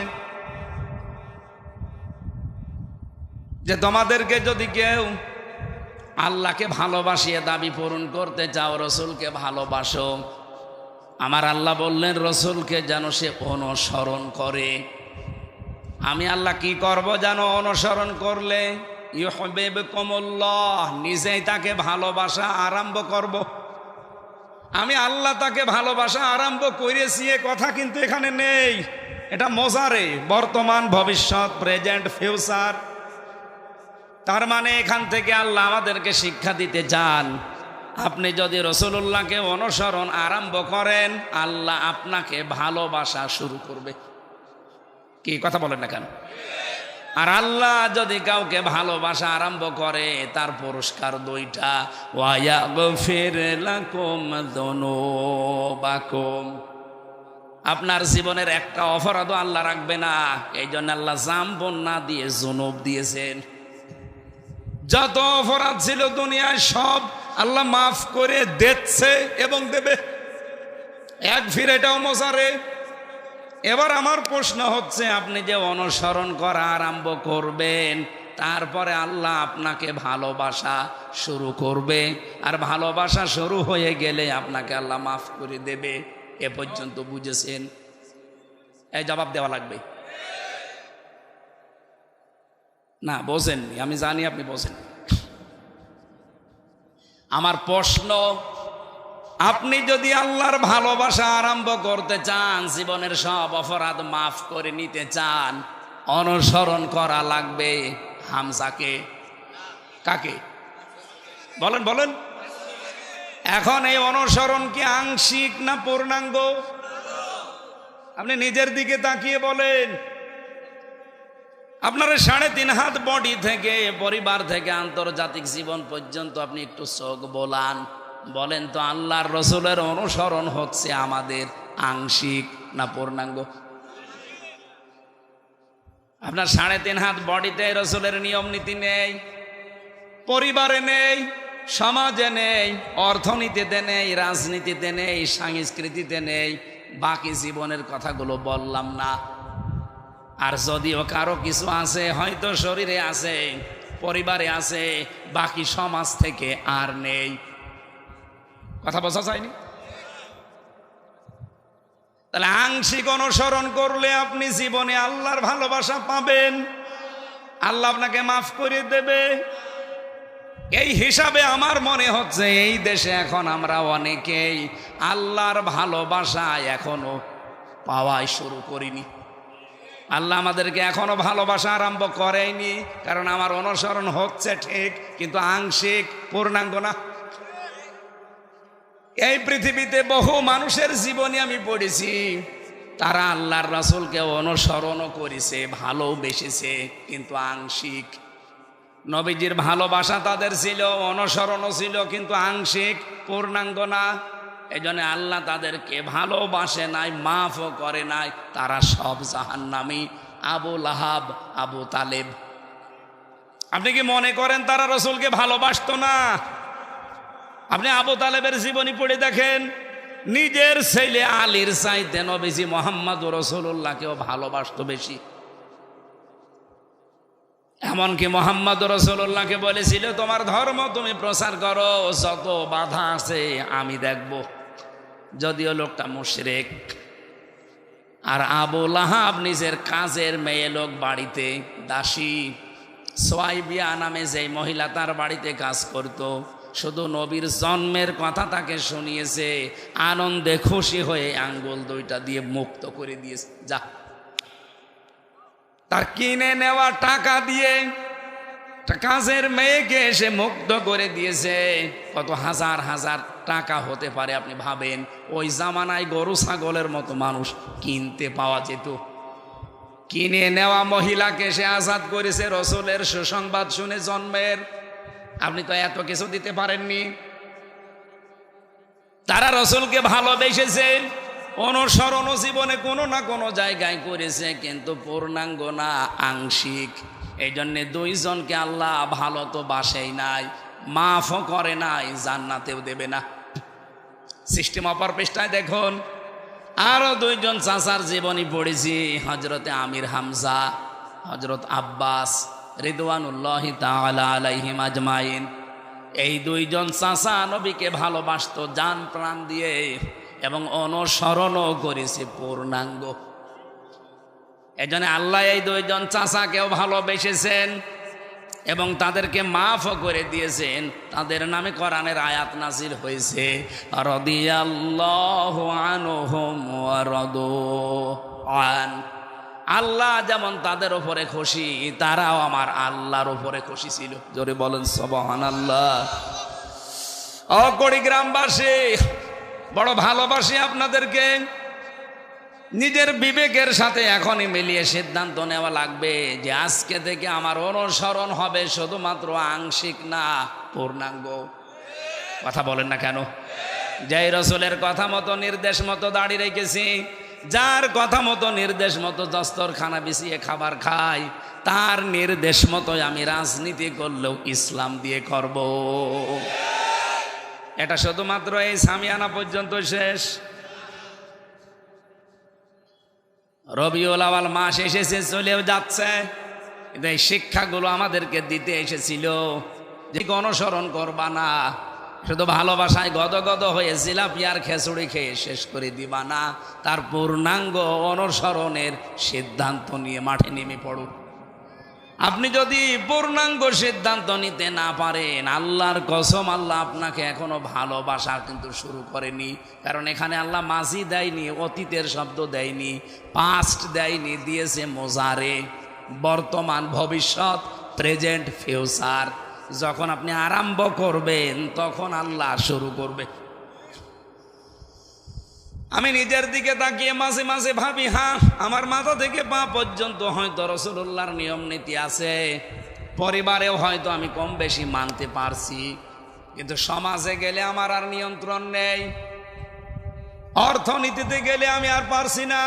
Speaker 1: যে তোমাদেরকে যদি কেউ আল্লাহকে ভালোবাসিয়ে দাবি পূরণ করতে চাও, রসুলকে ভালোবাসো, আমার আল্লাহ বললেন রসুলকে যেন সে অনুসরণ করে। আমি আল্লাহ কি করব যেন অনুসরণ করলে? ইউহিব্বুকুমুল্লাহ, নিজেই তাকে ভালোবাসা আরম্ভ করব। আমি আল্লাহ তাকে ভালোবাসা আরম্ভ করেছি, এ কথা কিন্তু এখানে নেই। এটা মোজারে, বর্তমান, ভবিষ্যৎ, প্রেজেন্ট, ফিউচার। তার মানে এখান থেকে আল্লাহ আমাদেরকে শিক্ষা দিতে চান, আপনি যদি রসুলুল্লাহকে অনুসরণ আরম্ভ করেন, আল্লাহ আপনাকে ভালোবাসা শুরু করবে। কি কথা বলেন না কেন? আর আল্লাহ যদি কাউকে ভালোবাসা আরম্ভ করে, তার পুরস্কার 2টা, ওয়ায়াগফির লাকুম যুনুবাকুম। আপনার জীবনের একটা অপরাধও আল্লাহ রাখবে না। এই জন্য আল্লাহ জামবন না দিয়ে জুনুব দিয়েছেন। যত অপরাধ ছিল দুনিয়ায় সব আল্লাহ মাফ করে দিচ্ছে এবং দেবে। এক ফির এটাও মজারে। এবার আমার প্রশ্ন হচ্ছে, আপনি যে অনুসরণ করা আরম্ভ করবেন, তারপরে আল্লাহ আপনাকে ভালোবাসা শুরু করবে, আর ভালোবাসা শুরু হয়ে গেলে আপনাকে আল্লাহ মাফ করে দেবে। এ পর্যন্ত বুঝেছেন? এই জবাব দেওয়া লাগবে না? বোঝেননি, আমি জানি আপনি বোঝেন। আমার প্রশ্ন, আপনি যদি আল্লাহর ভালোবাসা আরম্ভ করতে চান, জীবনের সব অপরাধ মাফ করে নিতে চান, অনুসরণ করা লাগবে হামজাকে। কাকে? বলেন বলেন। এখন এই অনুসরণ কি আংশিক না পূর্ণাঙ্গ? আপনি নিজের দিকে তাকিয়ে বলেন। আপনার 3.5 হাত বডি থেকে, পরিবার থেকে আন্তর্জাতিক জীবন পর্যন্ত আপনি একটু চোখ বোলান, বলেন তো আল্লাহর রসুলের অনুসরণ হচ্ছে আমাদের আংশিক না পূর্ণাঙ্গ? আপনার 3.5 হাত বডিতে রসুলের নিয়ম নীতি নেই, পরিবারে নেই, সমাজে নেই, অর্থনীতিতে নেই, রাজনীতিতে নেই, সংস্কৃতিতে নেই, বাকি জীবনের কথাগুলো বললাম না। আর যদিও কারো কিছু আছে, হয়তো শরীরে আছে, পরিবারে আছে, বাকি সমাজ থেকে আর নেই। কথা বোঝা যায়নি? তাহলে আংশিক অনুসরণ করলে আপনি জীবনে আল্লাহর ভালোবাসা পাবেন, আল্লাহ আপনাকে মাফ করে দেবে। এই হিসাবে আমার মনে হচ্ছে এই দেশে এখন আমরা অনেকেই আল্লাহর ভালোবাসা এখনো পাওয়াই শুরু করিনি। আল্লাহ আমাদেরকে এখনো ভালোবাসা আরম্ভ করেনি, কারণ আমার অনুসরণ হচ্ছে ঠিক, কিন্তু আংশিক, পূর্ণাঙ্গ না। এই পৃথিবীতে বহু মানুষের জীবনে আমি পড়েছি, তারা আল্লাহর রাসূলকে অনুসরণও করেছে, ভালোবেসেছে, কিন্তু আংশিক। নবীজির ভালোবাসা তাদের ছিল, অনুসরণও ছিল, কিন্তু আংশিক, পূর্ণাঙ্গ না। এই জন্য আল্লাহ তাদেরকে ভালোবাসে নাই, মাফও করে নাই। তারা সব জাহান্নামী। আবু লাহাব, আবু তালেব। আপনি কি মনে করেন তারা রসুলকে ভালোবাসতো না? আপনি আবু তালেবের জীবনী পড়ে দেখেন, নিজের ছেলে আলীর চাইতে নবীজি মুহাম্মদ রাসূলুল্লাহকেও ভালোবাসতো বেশি। এমনকি মুহাম্মদ রাসূলুল্লাহকে বলেছিল, তোমার ধর্ম তুমি প্রচার করো, যত বাধা আছে আমি দেখব। যদিও লোকটা মুশরিক। আর আবু লাহাব নিজের কাজের মেয়ে লোক, বাড়িতে দাসী সোয়াইবিয়া নামে যে মহিলা তার বাড়িতে কাজ করত, শুধু নবীর জন্মের কথা তাকে শুনিয়েছে, আনন্দে খুশি হয়ে আঙ্গুল 2টা দিয়ে মুক্ত করে দিয়েছে। যা, তার কিনে নেওয়া টাকা দিয়ে কাজের মেয়েকে এসে মুক্ত করে দিয়েছে। কত হাজার হাজার টাকা হতে পারে আপনি ভাবেন। ওই জামানায় গরু ছাগলের মতো মানুষ কিনতে পাওয়া যেত। কিনে নেওয়া মহিলাকে সে আজাদ করেছে রসুলের সুসংবাদ শুনে জন্মের। আপনি তো এত কিছু দিতে পারেননি। তারা রসুলকে ভালোবেসেছে, অনুসরণ জীবনে কোনো না কোনো জায়গায় করেছে, কিন্তু পূর্ণাঙ্গ না, আংশিক। এই জন্যে 2 জনকে আল্লাহ ভালো তো বাসেই নাই, মাফও করে নাই, জান্নাতেও দেবে না। সিস্টেম অপর পৃষ্ঠায় দেখুন, আরো 2 জন চাচার জীবনী পড়েছি, হজরতে আমির হামজা, হজরত আব্বাস রিদওয়ানুল্লাহি তাআলা আলাইহিম আজমাইন। এই 2 জন চাচা নবীকে ভালোবাসতো জান প্রাণ দিয়ে, এবং অনুসরণও করেছে পূর্ণাঙ্গ। এই জন্য আল্লাহ এই 2 জন চাচাকেও ভালোবেসেছেন এবং তাদেরকে মাফও করে দিয়েছেন। তাদের নামে কোরআনের আয়াত নাযিল হয়েছে, রাদিয়াল্লাহু আনহুম ওয়া রাদু আন। আল্লাহ যেমন তাদের উপরে খুশি, তারাও আমার আল্লাহর উপরে খুশি ছিল। জোরে বলেন সুবহানাল্লাহ। ও কুড়িগ্রামবাসী, বড় ভালোবাসি আপনাদেরকে। নিজের বিবেকের সাথে এখনই মিলিয়ে সিদ্ধান্ত নেওয়া লাগবে যে আজকে থেকে আমার অনুসরণ হবে শুধুমাত্র আংশিক না, পূর্ণাঙ্গ। কথা বলেন না কেন? যেই রসুলের কথা মতো, নির্দেশ মতো দাঁড়িয়ে রেখেছি, যার কথা মতো, নির্দেশ মতো দস্তরখানা বিছিয়ে খাবার খাই, তার নির্দেশ মতো আমি রাজনীতি করলেও ইসলাম দিয়ে করব। এটা শুধুমাত্র এই সামিয়ানা পর্যন্ত শেষ। রবিউল আউয়াল মাস এসেছে, চলেও যাচ্ছে, কিন্তু এই শিক্ষাগুলো আমাদেরকে দিতে এসেছিল যে অনুসরণ করবা না, শুধু ভালোবাসায় গদগদ হয়ে জিলাপিয়ার খেচুড়ি খেয়ে শেষ করে দিবা না, তার পূর্ণাঙ্গ অনুসরণের সিদ্ধান্ত নিয়ে মাঠে নেমে পড়ো। আপনি যদি পূর্ণাঙ্গ সিদ্ধান্ত নিতে না পারেন, আল্লাহর কসম আল্লাহ আপনাকে এখনো ভালোবাসা কিন্তু শুরু করেনি। কারণ এখানে আল্লাহ মাঝি দেয়নি, অতীতের শব্দ দেয়নি, পাস্ট দেয়নি, দিয়েছে মোজারে, বর্তমান, ভবিষ্যৎ, প্রেজেন্ট, ফিউচার। যখন আপনি আরম্ভ করবেন তখন আল্লাহ শুরু করবে। আমি নিজের দিকে তাকিয়ে মাঝে মাঝে ভাবি, হ্যাঁ আমার মাথা থেকে পা পর্যন্ত হয়তো রাসূলুল্লাহর নিয়ম নীতি আছে, পরিবারেও হয়তো আমি কম বেশি মানতে পারছি, কিন্তু সমাজে গেলে আমার আর নিয়ন্ত্রণ নেই। অর্থনীতিতে গেলে আমি আর পারছি না,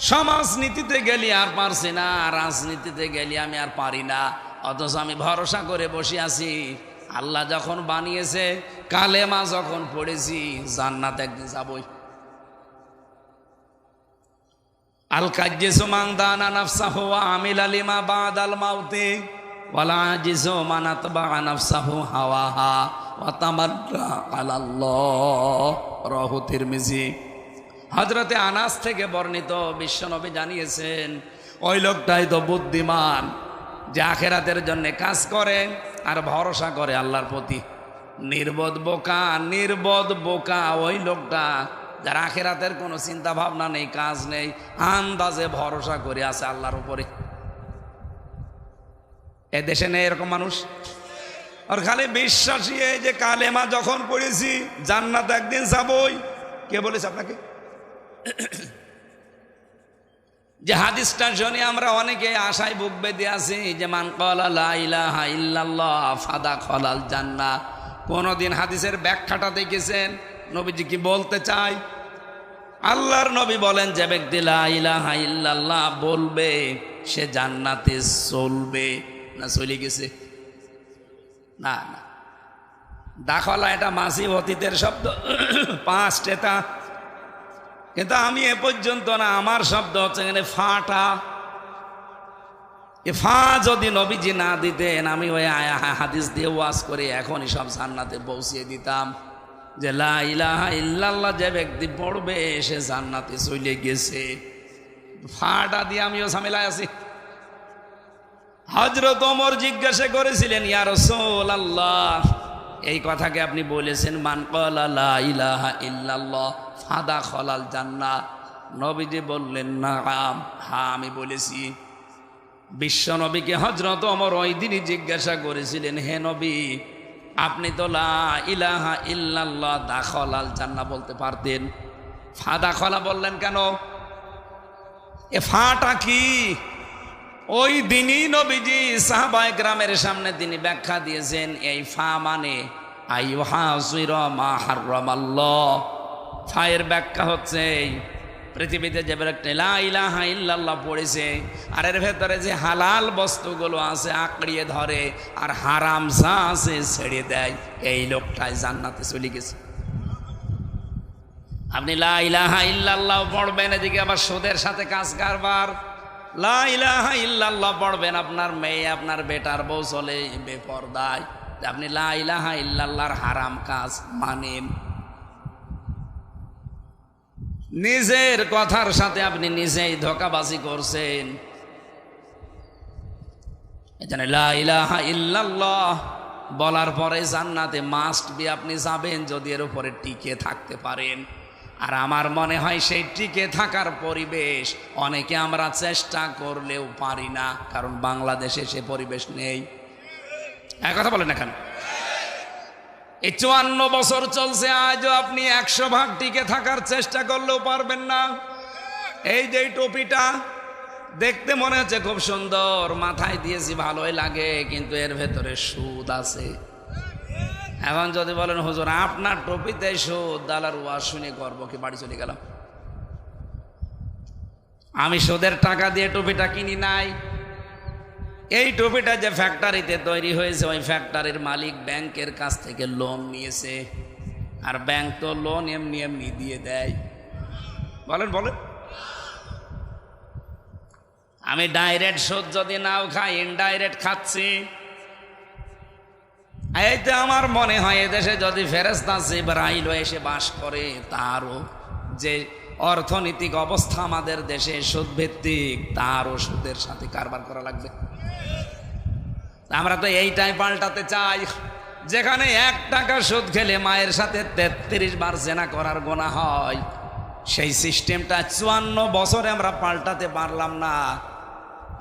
Speaker 1: সমাজনীতিতে গেলে আর পারছি না, রাজনীতিতে গেলে আমি আর পারি না। অথচ আমি ভরসা করে বসে আছি, আল্লাহ যখন বানিয়েছে, কালেমা যখন পড়েছি, জান্নাত একদিন যাবই। আল কাজ্জিসু মান দানা নাফসাহু ওয়া আমিলা লিমা বাদাল মাউতি ওয়াল আজিজু মান আতবা নাফসাহু হাওয়াহা ওয়া তামান্না আলাল্লাহ। রাহু তিরমিজি। হযরতে আনাস থেকে বর্ণিত, বিশ্বনবী জানিয়েছেন, ওই লোকটাই তো বুদ্ধিমান যে আখেরাতের জন্য কাজ করে আর ভরসা করে আল্লাহর প্রতি। নির্বোধ বোকা ওই লোকটা যার আখেরাতের কোনো চিন্তা ভাবনা নেই, কাজ নেই, আন্দাজে ভরসা করে আছে আল্লাহর উপরে। এ দেশে নেই এরকম মানুষ। আর খালি বিশ্বাসী এই যে কালেমা যখন পড়েছি জান্নাত একদিন যাবই। কে বলেছে আপনাকে? যে হাদিসটা শুনে আমরা অনেকে আশায় বুক বেঁধে আছি যে মান ক্বালা লা ইলাহা ইল্লাল্লাহ ফাদাখালাল জান্নাহ। কোনদিন হাদিসের ব্যাখ্যাটা দেখেছেন নবীজি কি বলতে চায়? আল্লাহর নবী বলেন, যে ব্যক্তি লা ইলাহা ইল্লাল্লাহ বলবে সে জান্নাতে চলবে। না চলে গেছে? না না, দাখলা এটা মাসি অতীতের শব্দ, পাস্ট এটা। কিন্তু আমি এ পর্যন্ত না, আমার শব্দ হচ্ছে এখানে ফাটা। এ ফা যদি নবীজি না দিতেন, আমি ওই হাদিস দিয়ে ওয়াজ করে এখনই সব জান্নাতে পৌঁছিয়ে দিতাম যে লা ইলাহা ইল্লাল্লাহ যে ব্যক্তি পড়বে সে জান্নাতে চলে গেছে। ফাটা দিয়ে আমিও ঝামেলায় আছি। হযরত ওমর জিজ্ঞাসা করেছিলেন, ইয়া রাসূলুল্লাহ, এই কথাকে আপনি বলেছেন মান ক্বালা লা ইলাহা ইল্লাল্লাহ ফাদাখালাল জান্নাহ। নবীজি বললেন, নাম, হ্যাঁ আমি বলেছি। বিশ্ব নবীকে হযরত ওমর ওই দিনই জিজ্ঞাসা করেছিলেন, হে নবী, আপনি তো লা ইলাহা ইল্লাল্লাহ দাখালাল জান্নাহ বলতে পারতেন, ফাদাখালা বললেন কেন? এ ফাটা কি? ওই দিনই নবীজি সাহাবায়ে কেরামের সামনে তিনি ব্যাখ্যা দিয়েছেন, এই ফা মানে আইয়ুহাযিরা মা হারামাল্লাহ। ফায়ের ব্যাখ্যা হচ্ছে পৃথিবীতে যে ব্যক্তি লা ইলাহা ইল্লাল্লাহ পড়েছে আর এর ভেতরে যে হালাল বস্তুগুলো আছে আঁকড়িয়ে ধরে আর হারাম যা আছে ছেড়ে দেয়, এই লোকটাই জান্নাতে চলে গেছে। আপনি লা ইলাহা ইল্লাল্লাহ পড়বেন, এদিকে আবার সুদের সাথে কাজ কারবার। লা ইলাহা ইল্লাল্লাহ পড়বেন, আপনার মেয়ে আপনার বেটার বউ চলে বেপরদায়, আপনি লা ইলাহা ইল্লাল্লাহর হারাম কাজ মানেন। নিজের কথার সাথে আপনি নিজেই ধোঁকাবাজি করছেন। এখানে লা ইলাহা ইল্লাল্লাহ বলার পরে জান্নাতে মাস্ট বি আপনি যাবেন যদি এর উপরে টিকে থাকতে পারেন। আর আমার মনে হয় সেই টিকে থাকার পরিবেশ অনেকে আমরা চেষ্টা করলেও পারি না, কারণ বাংলাদেশে সে পরিবেশ নেই। এক কথা বলেন এখানে, এই 54 বছর চলছে, আজও আপনি 100 ভাগ টিকে থাকার চেষ্টা করলেও পারবেন না। এই যে টুপিটা দেখতে মনে হচ্ছে খুব সুন্দর, মাথায় দিয়েছি ভালোই লাগে, কিন্তু এর ভেতরে সুদ আছে। এখন যদি বলেন হুজুর আপনার টুপিতে সুদ, দালার ওয়াজ শুনে করবো কি, বাড়ি চলে গেলাম। আমি সুদের টাকা দিয়ে টুপিটা কিনি নাই। এই টুপিটা যে ফ্যাক্টরিতে তৈরি হয়েছে, ওই ফ্যাক্টরির মালিক ব্যাংকের কাছ থেকে লোন নিয়েছে, আর ব্যাংক তো লোন এমনি এমনি দিয়ে দেয়। বলেন বলেন, আমি ডাইরেক্ট সুদ যদি নাও খাই, ইনডাইরেক্ট খাচ্ছি। এইতে আমার মনে হয় এদেশে যদি ফেরেশতা জিবরাইল এসে বাস করে, তারও যে অর্থনৈতিক অবস্থা আমাদের দেশে সুদ ভিত্তিক, তারও সুদের সাথে কারবার করা লাগবে। আমরা তো এইটাই পাল্টাতে চাই, যেখানে 1 টাকা সুদ খেলে মায়ের সাথে 33 বার জেনা করার গুনাহ হয়, সেই সিস্টেমটা 54 বছরে আমরা পাল্টাতে পারলাম না।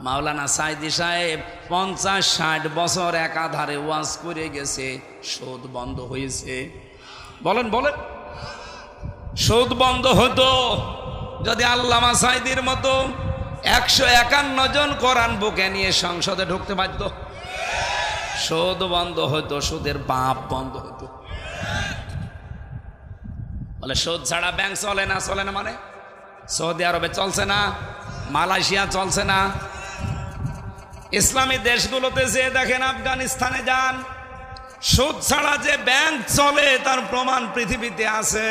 Speaker 1: মাওলানা সাইদি সাহেব 50-60 বছর একাধারে ওয়াজ করে গেছে, সুদ বন্ধ হয়েছে। বলেন বলেন, সুদ বন্ধ হতো যদি আল্লামা সাইদির মতো 151 জন কোরআন বুকে নিয়ে সংসদে ঢুকতে বাধ্য। সুদ বন্ধ হতো, সুদের বাপ বন্ধ হতো। বলে সুদ ছাড়া ব্যাংক চলে না, চলে না মানে সৌদি আরবে চলছে না, মালয়েশিয়া চলছে না, ইসলামী দেশগুলোতে যে দেখেন, আফগানিস্তানে যান, সুদ ছাড়া যে ব্যাংক চলে তার প্রমাণ পৃথিবীতে আছে।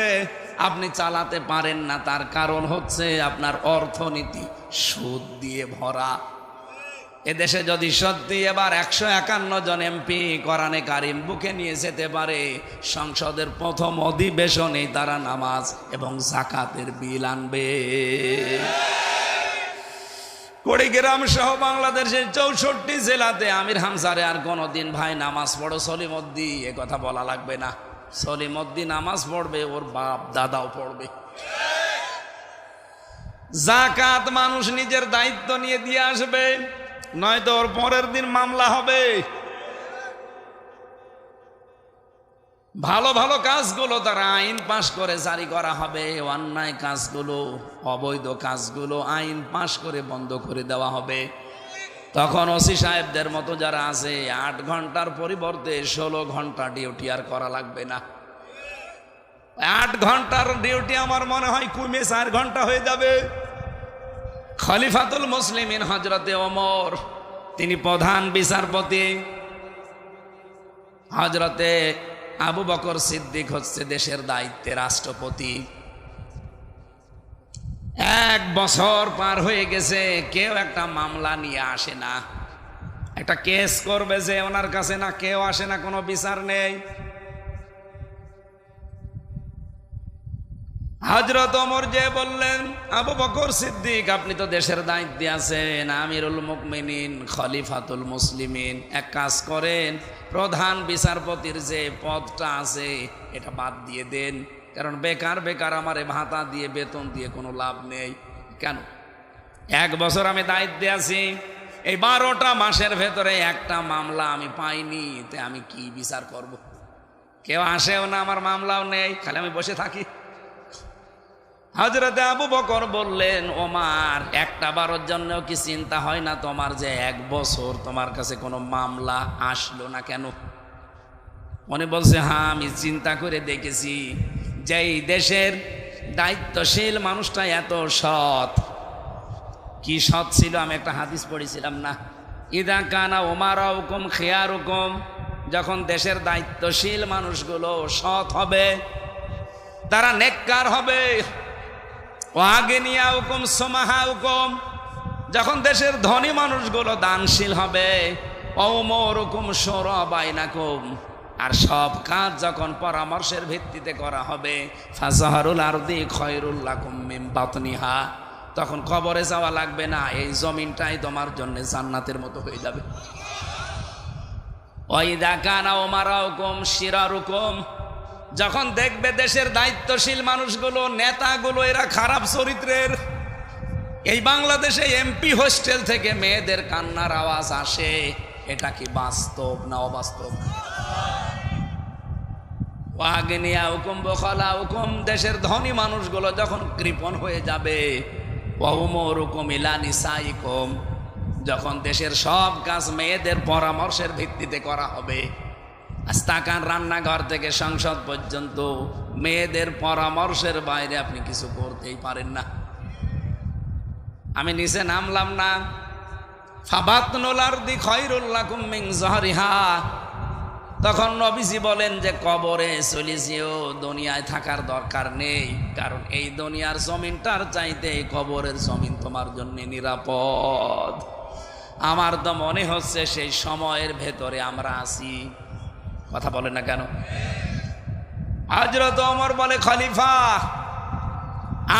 Speaker 1: আপনি চালাতে পারেন না, তার কারণ হচ্ছে আপনার অর্থনীতি সুদ দিয়ে ভরা। এদেশে যদি সত্যি এবার 151 জন এমপি কোরআনে কারিম বুকে নিয়ে যেতে পারে, সংসদের প্রথম অধিবেশনে তারা নামাজ এবং যাকাতের বিল আনবে। কুড়িগ্রাম সহ বাংলাদেশের 64 জেলাতে আমির হামজারে আর কোনোদিন ভাই নামাজ পড়ো সলিমউদ্দিন এ কথা বলা লাগবে না। সলিমউদ্দিন নামাজ পড়বে, ওর বাপ দাদাও পড়বে। যাকাত মানুষ নিজের দায়িত্ব নিয়ে দিয়ে আসবে, নয়তো ওর পরের দিন মামলা হবে। ভালো ভালো কাজগুলো তারা আইন পাশ করে জারি করা হবে, অন্যায় কাজগুলো, অবৈধ কাজগুলো আইন পাশ করে বন্ধ করে দেওয়া হবে। তখন ওসি সাহেবদের মতো যারা আছে 8 ঘন্টার পরিবর্তে 16 ঘন্টা ডিউটি আর করা লাগবে না। 8 ঘন্টার ডিউটি আমার মনে হয় কমে 4 ঘন্টা হয়ে যাবে। খলিফাতুল মুসলিমিন হযরতে ওমর, তিনি প্রধান বিচারপতি, হযরতে আবু বকর সিদ্দিক হচ্ছে দেশের দায়িত্বে রাষ্ট্রপতি। 1 বছর পার হয়ে গেছে, কেউ একটা মামলা নিয়ে আসে না। একটা কেস করবে যে ওনার কাছে না, কেউ আসে না, কোনো বিচার নেই। হযরত ওমর যে বললেন, আবু বকর সিদ্দিক আপনি তো দেশের দায়িত্বে আছেন, আমিরুল মুমিনিন, খলিফাতুল মুসলিমিন, এক কাজ করেন, প্রধান বিচারপতির যে পদটা আছে এটা বাদ দিয়ে দেন, কারণ বেকার বেকার আমারে ভাতা দিয়ে বেতন দিয়ে কোনো লাভ নেই। কেন? 1 বছর আমি দায়িত্বে আছি, এই 12টা মাসের ভেতরে একটা মামলা আমি পাইনি, তে আমি কি বিচার করব? কেউ আসেও না, আমার মামলাও নেই, খালি আমি বসে থাকি। হযরতে আবু বকর বললেন, ওমর একটা বারের জন্য কি চিন্তা হয় না তোমার যে 1 বছর তোমার কাছে কোনো মামলা আসলো না কেন? উনি বলছে, হ্যাঁ আমি চিন্তা করে দেখেছি, যে এই দেশের দায়িত্বশীল মানুষটা এত সৎ। কি সৎ ছিল? আমি একটা হাদিস পড়েছিলাম না, ইদা কানা উমারাউকুম খিয়ারুকুম, যখন দেশের দায়িত্বশীল মানুষগুলো সৎ হবে, তারা নেককার হবে, ওয়াগনিয়াউকুম সুমাহাউকুম, যখন দেশের ধনী মানুষগুলো দানশীল হবে, ওমরুকুম শুরা বাইনাকুম, আর সব কাজ যখন পরামর্শের ভিত্তিতে করা হবে, ফাজাহারুল আরদি খায়রুল লাকুম মিন বাতনিহা, তখন কবরে যাওয়া লাগবে না, এই জমিনটাই তোমার জন্য জান্নাতের মতো হয়ে যাবে। ওয়াইদা কানা উমারাউকুম শিরারুকুম, যখন দেখবে দেশের দায়িত্বশীল মানুষগুলো, নেতাগুলো এরা খারাপ চরিত্রের, এই বাংলাদেশে এমপি হোস্টেল থেকে মেয়েদের কান্নার আওয়াজ আসে, এটা কি বাস্তব না অবাস্তব? ওয়াগনিয়াউকুম বখালাউকুম, দেশের ধনী মানুষগুলো যখন কৃপণ হয়ে যাবে, ওয়াউমুরুকুম ইলা নিসাইকুম, যখন দেশের সব কাজ মেয়েদের পরামর্শের ভিত্তিতে করা হবে, আস্তাকান রান্নাঘর থেকে সংসদ পর্যন্ত মেয়েদের পরামর্শের বাইরে আপনি কিছু করতেই পারেন না। আমি নিচে নামলাম না, ফাবাতনুল আরদি খায়রুল লাকুম মিন যাহরিহা, তখন নবীজি বলেন যে কবরে চলে যেও, দুনিয়ায় থাকার দরকার নেই, কারণ এই দুনিয়ার জমিনটার চাইতে কবরের জমিন তোমার জন্য নিরাপদ। আমার তো মনে হচ্ছে সেই সময়ের ভেতরে আমরা আছি। কথা বলে না কেন? হযরত ওমর বলে, খলিফা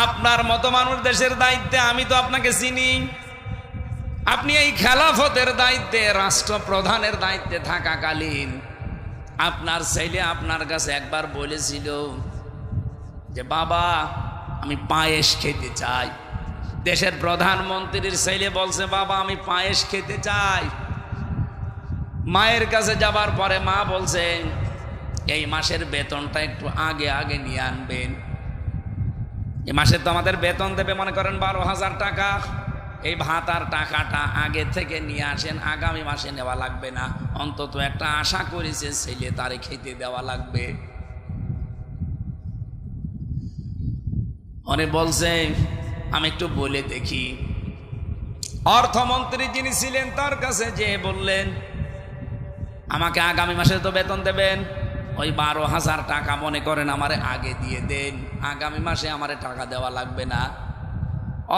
Speaker 1: আপনার মতো মানুষ দেশের দায়িত্বে, আমি তো আপনাকে চিনি, আপনি এই খেলাফতের দায়িত্বে, রাষ্ট্রপ্রধানের দায়িত্বে থাকাকালীন আপনার ছেলে আপনার কাছে একবার বলেছিল যে বাবা আমি পায়েস খেতে চাই। দেশের প্রধানমন্ত্রীর ছেলে বলছে বাবা আমি পায়েস খেতে চাই। মায়ের কাছে যাবার পরে মা বলছে এই মাসের বেতনটা একটু আগে আগে নিয়ে আনবেন। এই মাসে তো আমাদের বেতন দেবে মনে করেন 12,000 টাকা, এই ভাতার টাকাটা আগে থেকে নিয়ে আসেন, আগামী মাসে নেওয়া লাগবে না। অন্তত একটা আশা করেছে ছেলে তারে খেতে দেওয়া লাগবে। অনেক বলছে আমি একটু বলে দেখি। অর্থমন্ত্রী যিনি ছিলেন তার কাছে যে বললেন আমাকে আগামী মাসে তো বেতন দেবেন, ওই 12,000 টাকা মনে করেন আমারে আগে দিয়ে দেন, আগামী মাসে আমারে টাকা দেওয়া লাগবে না।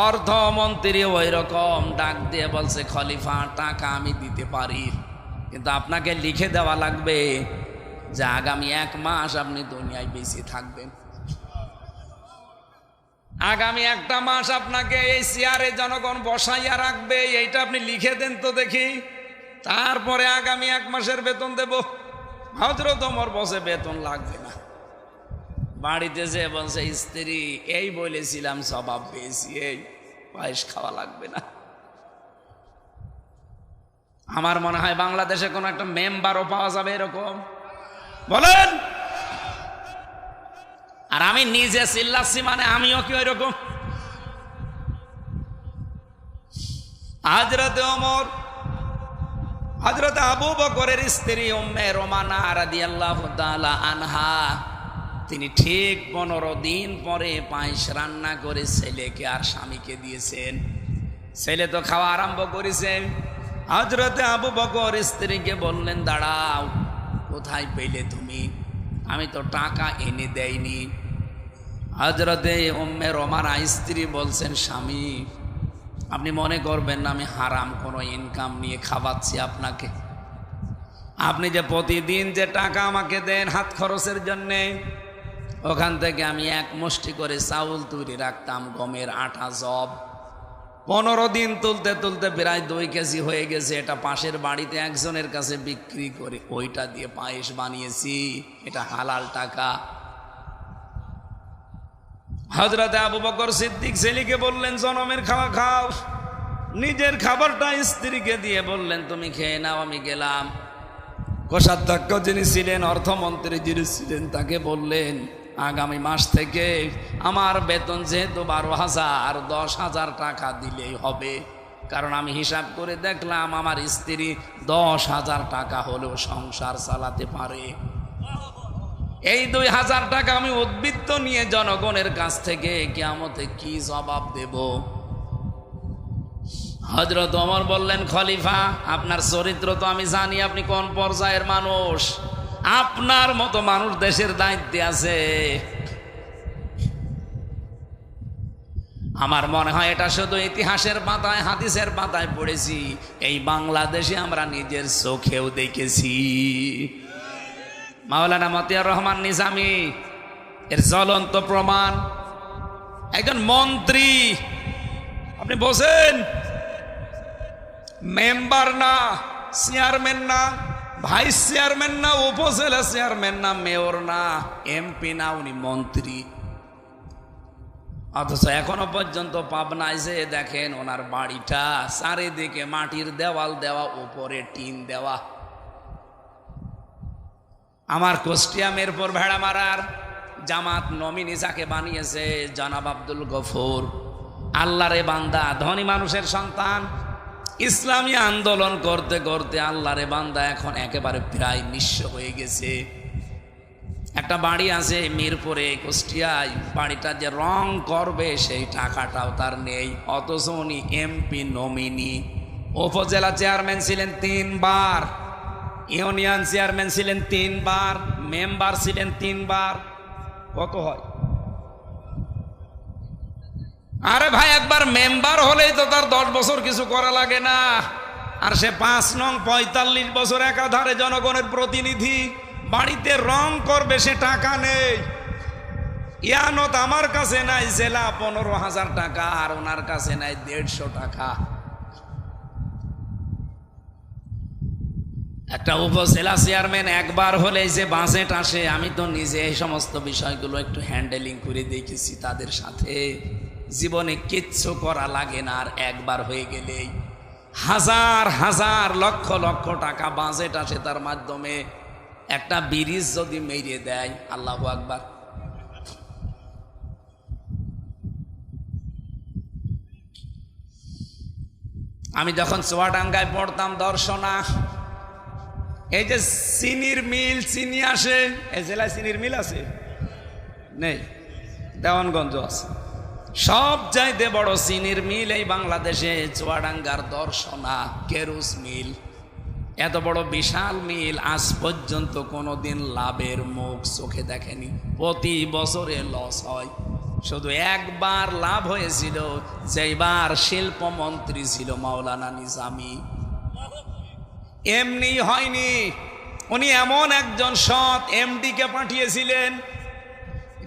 Speaker 1: অর্থমন্ত্রী ওই রকম ডাক দিয়ে বলছে খলিফা টাকা আমি দিতে পারি, কিন্তু আপনাকে লিখে দেওয়া লাগবে যে আগামী 1 মাস আপনি দুনিয়ায় বেঁচে থাকবেন। আগামী 1টা মাস আপনাকে এই চেয়ারে জনগণ বসাইয়া রাখবে, এইটা আপনি লিখে দেন তো দেখি, তারপরে আগামী 1 মাসের বেতন দেব। হযরত ওমর বসে বেতন লাগবে না। বাড়িতে যে বলছে স্ত্রী এই বলেছিলাম স্বভাব পেয়েছি, এই পায়েস খাওয়া লাগবে না। আমার মনে হয় বাংলাদেশে কোনো একটা মেম্বারও পাওয়া যাবে এরকম, বলেন। আর আমি নিজে চিল্লাচ্ছি মানে আমিও কি ওই রকম? হযরত ওমর, হযরত আবু বকরের স্ত্রী উম্মে রোমানা রাদিয়াল্লাহু তাআলা আনহা, তিনি ঠিক 15 দিন পরে পায়েস রান্না করে ছেলেকে আর স্বামীকে দিয়েছেন। ছেলে তো খাওয়া আরম্ভ করেছে। হযরত আবু বকর স্ত্রীকে বললেন দাঁড়াও, কোথায় পেলে তুমি? আমি তো টাকা এনে দেইনি। হযরতে উম্মে রোমানা স্ত্রী বলছেন স্বামী আপনি মনে করবেন না আমি হারাম কোনো ইনকাম নিয়ে খাওয়াচ্ছি আপনাকে। আপনি যে প্রতিদিন যে টাকা আমাকে দেন হাত খরচের জন্যে, ওখান থেকে আমি 1 মুষ্টি করে চাউল তৈরি রাখতাম, গমের আটা জব। 15 দিন তুলতে তুলতে প্রায় 2 কেজি হয়ে গেছে। এটা পাশের বাড়িতে একজনের কাছে বিক্রি করে ওইটা দিয়ে পায়েস বানিয়েছি, এটা হালাল টাকা। হযরত আবু বকর সিদ্দিক ছেলেকে বললেন জনমের খাওয়া খাও। নিজের খাবারটা স্ত্রীকে দিয়ে বললেন তুমি খেয়ে নাও, আমি গেলাম। কোষাধ্যক্ষ যিনি ছিলেন, অর্থমন্ত্রী যিনি ছিলেন, তাকে বললেন আগামী মাস থেকে আমার বেতন যেহেতু 12,000, 10,000 টাকা দিলেই হবে, কারণ আমি হিসাব করে দেখলাম আমার স্ত্রী 10,000 টাকা হলেও সংসার চালাতে পারে। এই 2,000 টাকা আমি উদ্বৃত্ত নিয়ে জনগণের কাছ থেকে কিয়ামতে কি জবাব দেব? হযরত ওমর বললেন খলিফা আপনার চরিত্র তো আমি জানি, আপনি কোন পর্যায়ের মানুষ। আপনার মতো মানুষ দেশের দায়িত্বে আছে। আমার মনে হয় এটা শুধু ইতিহাসের পাতায়, হাদিসের পাতায় পড়েছি, এই বাংলাদেশে আমরা নিজের চোখেও দেখেছি। মাওলানা মতিয়ার রহমান নিজামী এর জ্বলন্ত প্রমাণ। একজন মন্ত্রী, আপনি বলছেন মেম্বার না, চেয়ারম্যান না, ভাইস চেয়ারম্যান না, উপজেলা চেয়ারম্যান না, মেয়র না, এমপি না, উনি মন্ত্রী। অথচ এখনো পর্যন্ত পাবনায় যে দেখেন ওনার বাড়িটা চারিদিকে মাটির দেওয়াল দেওয়া, উপরে টিন দেওয়া। আমার কুষ্টিয়া মিরপুর ভেড়ামারার জামাত নমিনি যাকে বানিয়েছে জনাব আব্দুল গফুর, আল্লাহরে বান্দা, ধনী মানুষের সন্তান, ইসলামী আন্দোলন করতে করতে আল্লাহরে বান্দা এখন একেবারে প্রায় নিঃস্ব হয়ে গেছে। একটা বাড়ি আছে মিরপুরে, কুষ্টিয়ায়, বাড়িটা যে রং করবে সেই টাকাটাও তার নেই। অথচ উনি এমপি নমিনি, উপজেলা চেয়ারম্যান ছিলেন 3 বার, ইউনিয়ন চেয়ারম্যান ছিলেন 3 বার, মেম্বার ছিলেন 3 বার। কত হয়? আরে ভাই একবার মেম্বার হলেই তো তার 10 বছর কিছু করা লাগে না, আর সে 5 নং 45 বছর একাধারে জনগণের প্রতিনিধি। বাড়িতে রং করবে, সে টাকা নেই। ইয়ানত আমার কাছে নাই জেলা 15,000 টাকা, আর ওনার কাছে নাই 150 টাকা। একটা উপজেলা চেয়ারম্যান একবার হলে যে বাজেট আসে, আমি তো নিজে এই সমস্ত বিষয়গুলো একটু হ্যান্ডেলিং করে দেখেছি তাদের সাথে। জীবনে কিচ্ছু করা লাগে না, আর একবার হয়ে গেলেই হাজার হাজার লক্ষ লক্ষ টাকা বাজেট আসে, তার মাধ্যমে একটা ব্রিজ যদি মেরিয়ে দেয়, আল্লাহু আকবার। আমি যখন চুয়াডাঙ্গায় পড়তাম দর্শনা, এই যে চিনির মিল, চিনি আসে, এই জেলায় চিনির মিল আছে নেই? দেওয়ানগঞ্জ আছে। সব চাইতে বড় চিনির মিল এই বাংলাদেশে চুয়াডাঙ্গার দর্শনা কেরুস মিল। এত বড় বিশাল মিল আজ পর্যন্ত কোনোদিন লাভের মুখ চোখে দেখেনি। প্রতি বছরে লস হয়। শুধু একবার লাভ হয়েছিল, যেবার শিল্পমন্ত্রী ছিল মাওলানা নিজামী। এমনি হয়নি, উনি এমন একজন সৎ এমডি কে পাঠিয়েছিলেন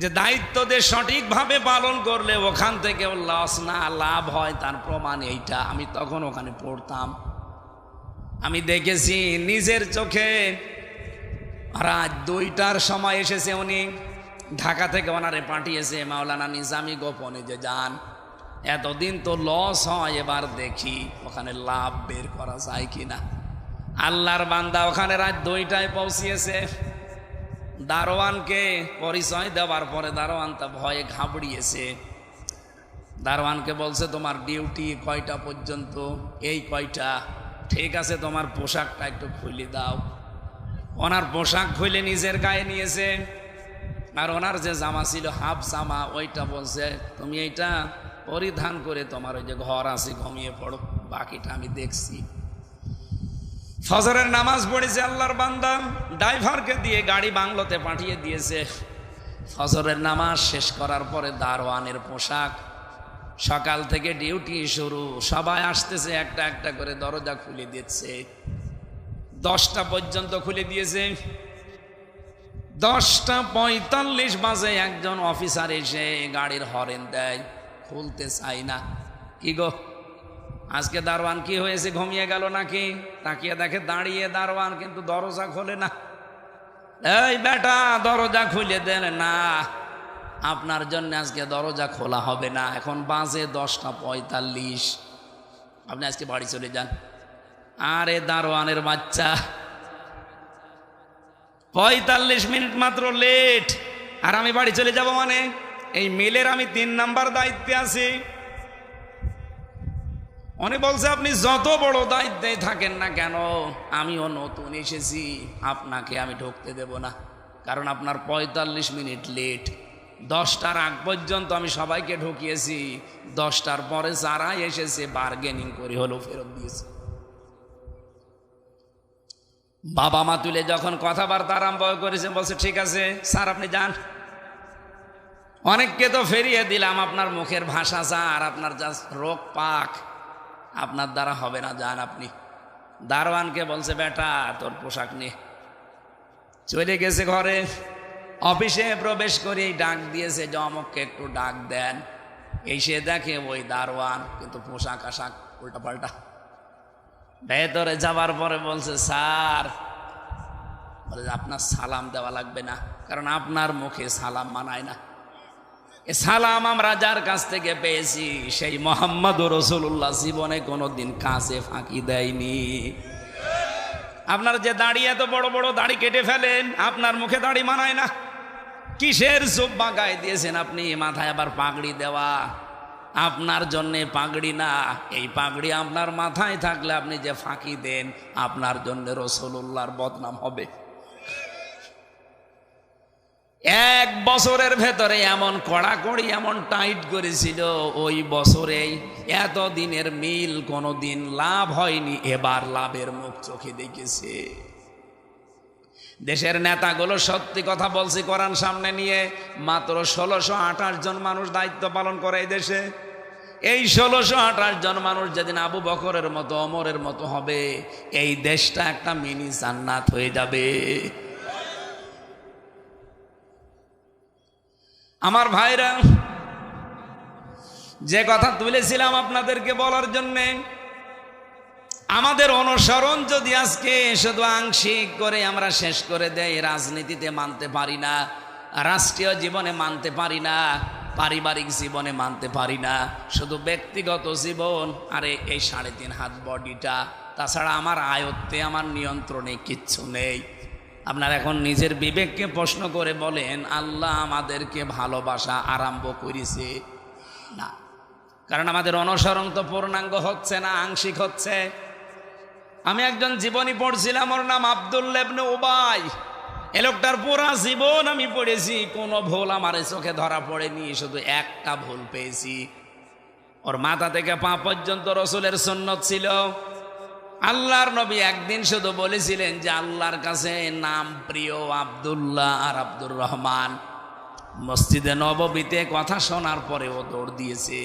Speaker 1: যে দায়িত্ব দিয়ে সঠিকভাবে পালন করলে ওখান থেকে লস না লাভ হয়। তার প্রমাণ এইটা। আমি তখন ওখানে পড়তাম, আমি দেখেছি নিজের চোখে। রাত 2টার সময় এসেছে উনি, ঢাকা থেকে ওনারে পাঠিয়েছে মাওলানা নিজামী গোপনে যে যান, এতদিন তো লস হয়, এবার দেখি ওখানে লাভ বের করা যায় কিনা। আল্লাহর বান্দা ওখানে রাত 2টায় পৌঁছিয়েছে। দারোয়ানকে পরিচয় দেওয়ার পরে দারোয়ান তা ভয়ে ঘাবড়িয়েছে। দারোয়ানকে বলছে, তোমার ডিউটি কয়টা পর্যন্ত? এই কয়টা। ঠিক আছে, তোমার পোশাকটা একটু খুলে দাও। ওনার পোশাক খুলে নিজের গায়ে নিয়েছে, আর ওনার যে জামা ছিল হাফ জামা, ওইটা বলছে তুমি এইটা পরিধান করে তোমার ওই যে ঘর আছে ঘুমিয়ে পড়ো, বাকিটা আমি দেখছি। ফজরের নামাজ পড়েছে আল্লাহর বান্দা, ড্রাইভারকে দিয়ে গাড়ি বাংলোতে পাঠিয়ে দিয়েছে। ফজরের নামাজ শেষ করার পরে দারোয়ানের পোশাক, সকাল থেকে ডিউটি শুরু, সবাই আসতেছে একটা একটা করে, দরজা খুলে দিচ্ছে। 10টা পর্যন্ত খুলে দিয়েছে। 10:45 বাজে একজন অফিসার এসে গাড়ির হরেন দেয়, খুলতে চাই না। কি গো, আজকে দারোয়ান কি হয়েছে, ঘুমিয়ে গেল নাকি? তাকিয়ে দেখে দাঁড়িয়ে দারোয়ান, কিন্তু দরজা খোলে না। এই বেটা, দরজা খুলে দেন না, আপনার জন্য আজকে দরজা খোলা হবে না। এখন বাজে 10:45, আপনি আজকে বাড়ি চলে যান। আরে দারোয়ানের বাচ্চা, 45 মিনিট মাত্র লেট, আর আমি বাড়ি চলে যাব মানে? এই মিলের আমি 3 নাম্বার দায়িত্বে আছি। উনি বলছে, আপনি যত বড় দায়িত্বে থাকেন না কেন, আমিও নতুন এসেছি, আপনাকে আমি ঢুকতে দেব না, কারণ আপনার 45 মিনিট লেট। 10টার আগ পর্যন্ত আমি সবাইকে ঢুকিয়েছি, 10টার পরে যারা এসেছে বার্গেনিং করে হলেও ফেরত দিয়েছে। বাবা মা তুলে যখন কথাবার্তা আরম্ভ করেছে, বলছে ঠিক আছে স্যার আপনি যান। অনেককে তো ফেরিয়ে দিলাম, আপনার মুখের ভাষা যা, আর আপনার যা রোগ পাক, আপনার দ্বারা হবে না, যান আপনি। দারোয়ানকে বলছে, বেটা তোর পোশাক নিয়ে চলে গেছে ঘরে। অফিসে প্রবেশ করে ডাক দিয়েছে যে অমুককে একটু ডাক দেন। এসে দেখে ওই দারোয়ান, কিন্তু পোশাক আশাক উল্টা পাল্টা। ভেতরে যাবার পরে বলছে, স্যার, বলে আপনার সালাম দেওয়া লাগবে না, কারণ আপনার মুখে সালাম মানায় না। এ সালাম আমরা যার কাছ থেকে পেয়েছি সেই মুহাম্মদুর রাসূলুল্লাহ জীবনে কোনোদিন কাছে ফাঁকি দেয়নি। আপনার যে দাড়ি, এত বড় বড় দাড়ি কেটে ফেলেন, আপনার মুখে দাড়ি মানায় না। কিসের জুব্বা গায়ে দিয়েছেন আপনি, মাথায় আবার পাগড়ি দেওয়া, আপনার জন্যে পাগড়ি না। এই পাগড়ি আপনার মাথায় থাকলে আপনি যে ফাঁকি দেন, আপনার জন্য রাসূলুল্লাহর বদনাম হবে। 1 বছরের ভেতরে এমন কড়াকড়ি, এমন টাইট করেছিল, ওই বছরেই এত দিনের মিল কোনোদিন লাভ হয়নি, এবার লাভের মুখ চোখে দেখেছে। দেশের নেতাগুলো সত্যি কথা বলছি, কোরআন সামনে নিয়ে, মাত্র 1628 জন মানুষ দায়িত্ব পালন করে এই দেশে। এই 1628 জন মানুষ যেদিন আবু বকরের মতো, ওমরের মতো হবে, এই দেশটা একটা মিনি জান্নাত হয়ে যাবে। আমার ভাইরা, যে কথা তুলেছিলাম আপনাদেরকে বলার জন্যে, আমাদের অনুসরণ যদি আজকে শুধু আংশিক করে আমরা শেষ করে দেই, রাজনীতিতে মানতে পারি না, রাষ্ট্রীয় জীবনে মানতে পারি না, পারিবারিক জীবনে মানতে পারি না, শুধু ব্যক্তিগত জীবন আরে এই 3.5 হাত বডিটা, তাছাড়া আমার আয়ত্তে আমার নিয়ন্ত্রণে কিচ্ছু নেই। আপনার এখন নিজের বিবেককে প্রশ্ন করে বলেন, আল্লাহ আমাদেরকে ভালোবাসা আরম্ভ করেছে না? কারণ আমাদের অনুসরণ তো পূর্ণাঙ্গ হচ্ছে না, আংশিক হচ্ছে। আমি একজন জীবনী পড়ছিলাম, ওর নাম আব্দুল্লাহ ইবনে উবাই। এ লোকটার পুরা জীবন আমি পড়েছি, কোনো ভুল আমার চোখে ধরা পড়েনি, শুধু একটা ভুল পেয়েছি। ওর মাথা থেকে পা পর্যন্ত রসুলের সুন্নত ছিল। আল্লাহর নবী একদিন শুধু বলেছিলেন যে আল্লাহর কাছে নাম প্রিয় আব্দুল্লাহ আর আব্দুর রহমান। মসজিদে নববীতে কথা শোনার পরে ও দৌড় দিয়েছে।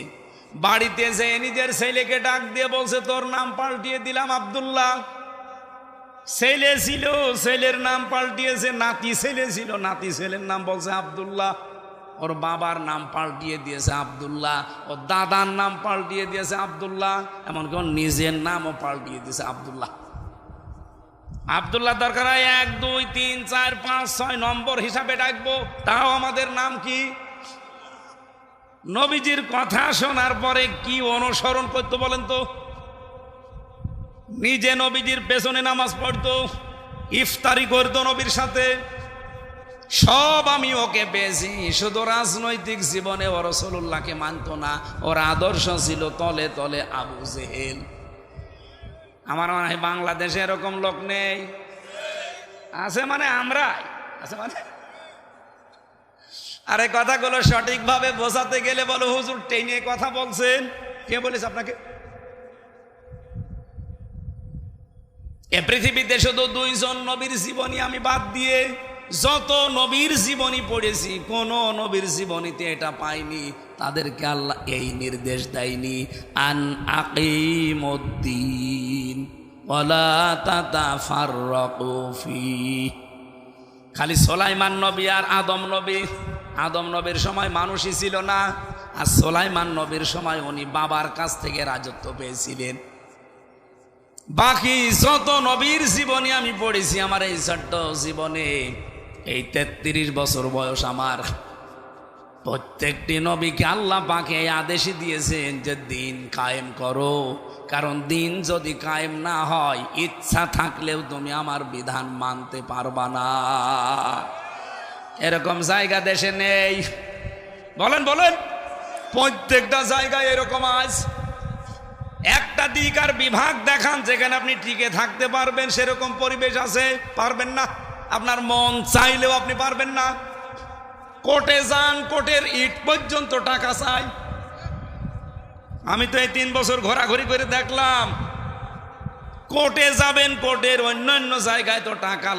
Speaker 1: বাড়িতে যে নিজের ছেলেকে ডাক দিয়ে বলছে, তোর নাম পাল্টিয়ে দিলাম আব্দুল্লাহ। ছেলে ছিল, ছেলের নাম পাল্টিয়েছে। নাতি ছেলে ছিল, নাতি ছেলের নাম বলছে আব্দুল্লাহ। ওর বাবার নাম পাল্টিয়ে দিয়েছে আব্দুল্লাহ, ওর দাদার নাম পাল্টিয়ে দিয়েছে আব্দুল্লাহ, এমনকি ওর নিজের নামও পাল্টিয়ে দিয়েছে আব্দুল্লাহ। আব্দুল্লাহ দরকার হয় 1 2 3 4 5 6 নম্বর হিসাবে ডাকবো, তাও আমাদের নাম কি? নবীজির কথা শোনার পরে কি অনুসরণ করতে বলেন তো? নিজে নবীজির পেছনে নামাজ পড়তো, ইফতারি করতো নবীর সাথে, সব আমি ওকে পেয়েছি। শুধু রাজনৈতিক জীবনে ও রাসূলুল্লাহকে মানতো না, ওর আদর্শ ছিল তলে তলে আবু জেহেল। আমার মনে হয় বাংলাদেশে এরকম লোক নেই। আছে মানে আমরা আছে মানে। আরে কথাগুলো সঠিকভাবে বোঝাতে গেলে বলো, হুজুর টেনে কথা বলছেন। কে বলেছে আপনাকে? এ পৃথিবীতে শুধু 2 জন নবীর জীবনী আমি বাদ দিয়ে যত নবীর জীবনী পড়েছি, কোন নবীর জীবনীতে এটা পাইনি তাদেরকে আল্লাহ এই নির্দেশ দেয়নি, আন আকিমুদ্দিন ওয়ালা তাতাফাররাকু ফি। খালি সুলাইমান নবী আর আদম নবী। আদম নবীর সময় মানুষই ছিল না, আর সুলাইমান নবীর সময় উনি বাবার কাছ থেকে রাজত্ব পেয়েছিলেন। বাকি যত নবীর জীবনী আমি পড়েছি আমার এই ছোট্ট জীবনে, এই 33 বছর বয়স আমার, প্রত্যেকটি নবীকে আল্লাহ পাকে এই আদেশই দিয়েছেন যে দিন কায়েম করো। কারণ দিন যদি কায়েম না হয়, ইচ্ছা থাকলেও তুমি আমার বিধান মানতে পারবা না। এরকম জায়গা দেশে নেই। বলেন বলেন, প্রত্যেকটা জায়গায় এরকম আজ একটা দিক আর বিভাগ দেখান যেখানে আপনি টিকে থাকতে পারবেন, সেরকম পরিবেশ আছে? পারবেন না। আপনার মন চাইলেও আপনি পারবেন না। কোর্টে যান, কোর্টের ইট পর্যন্ত টাকা চাই। আমি তো এই 3 বছর ঘোরাঘুরি করে দেখলাম, কোর্টে যাবেন, কোর্টের অন্যান্য জায়গায় তো টাকা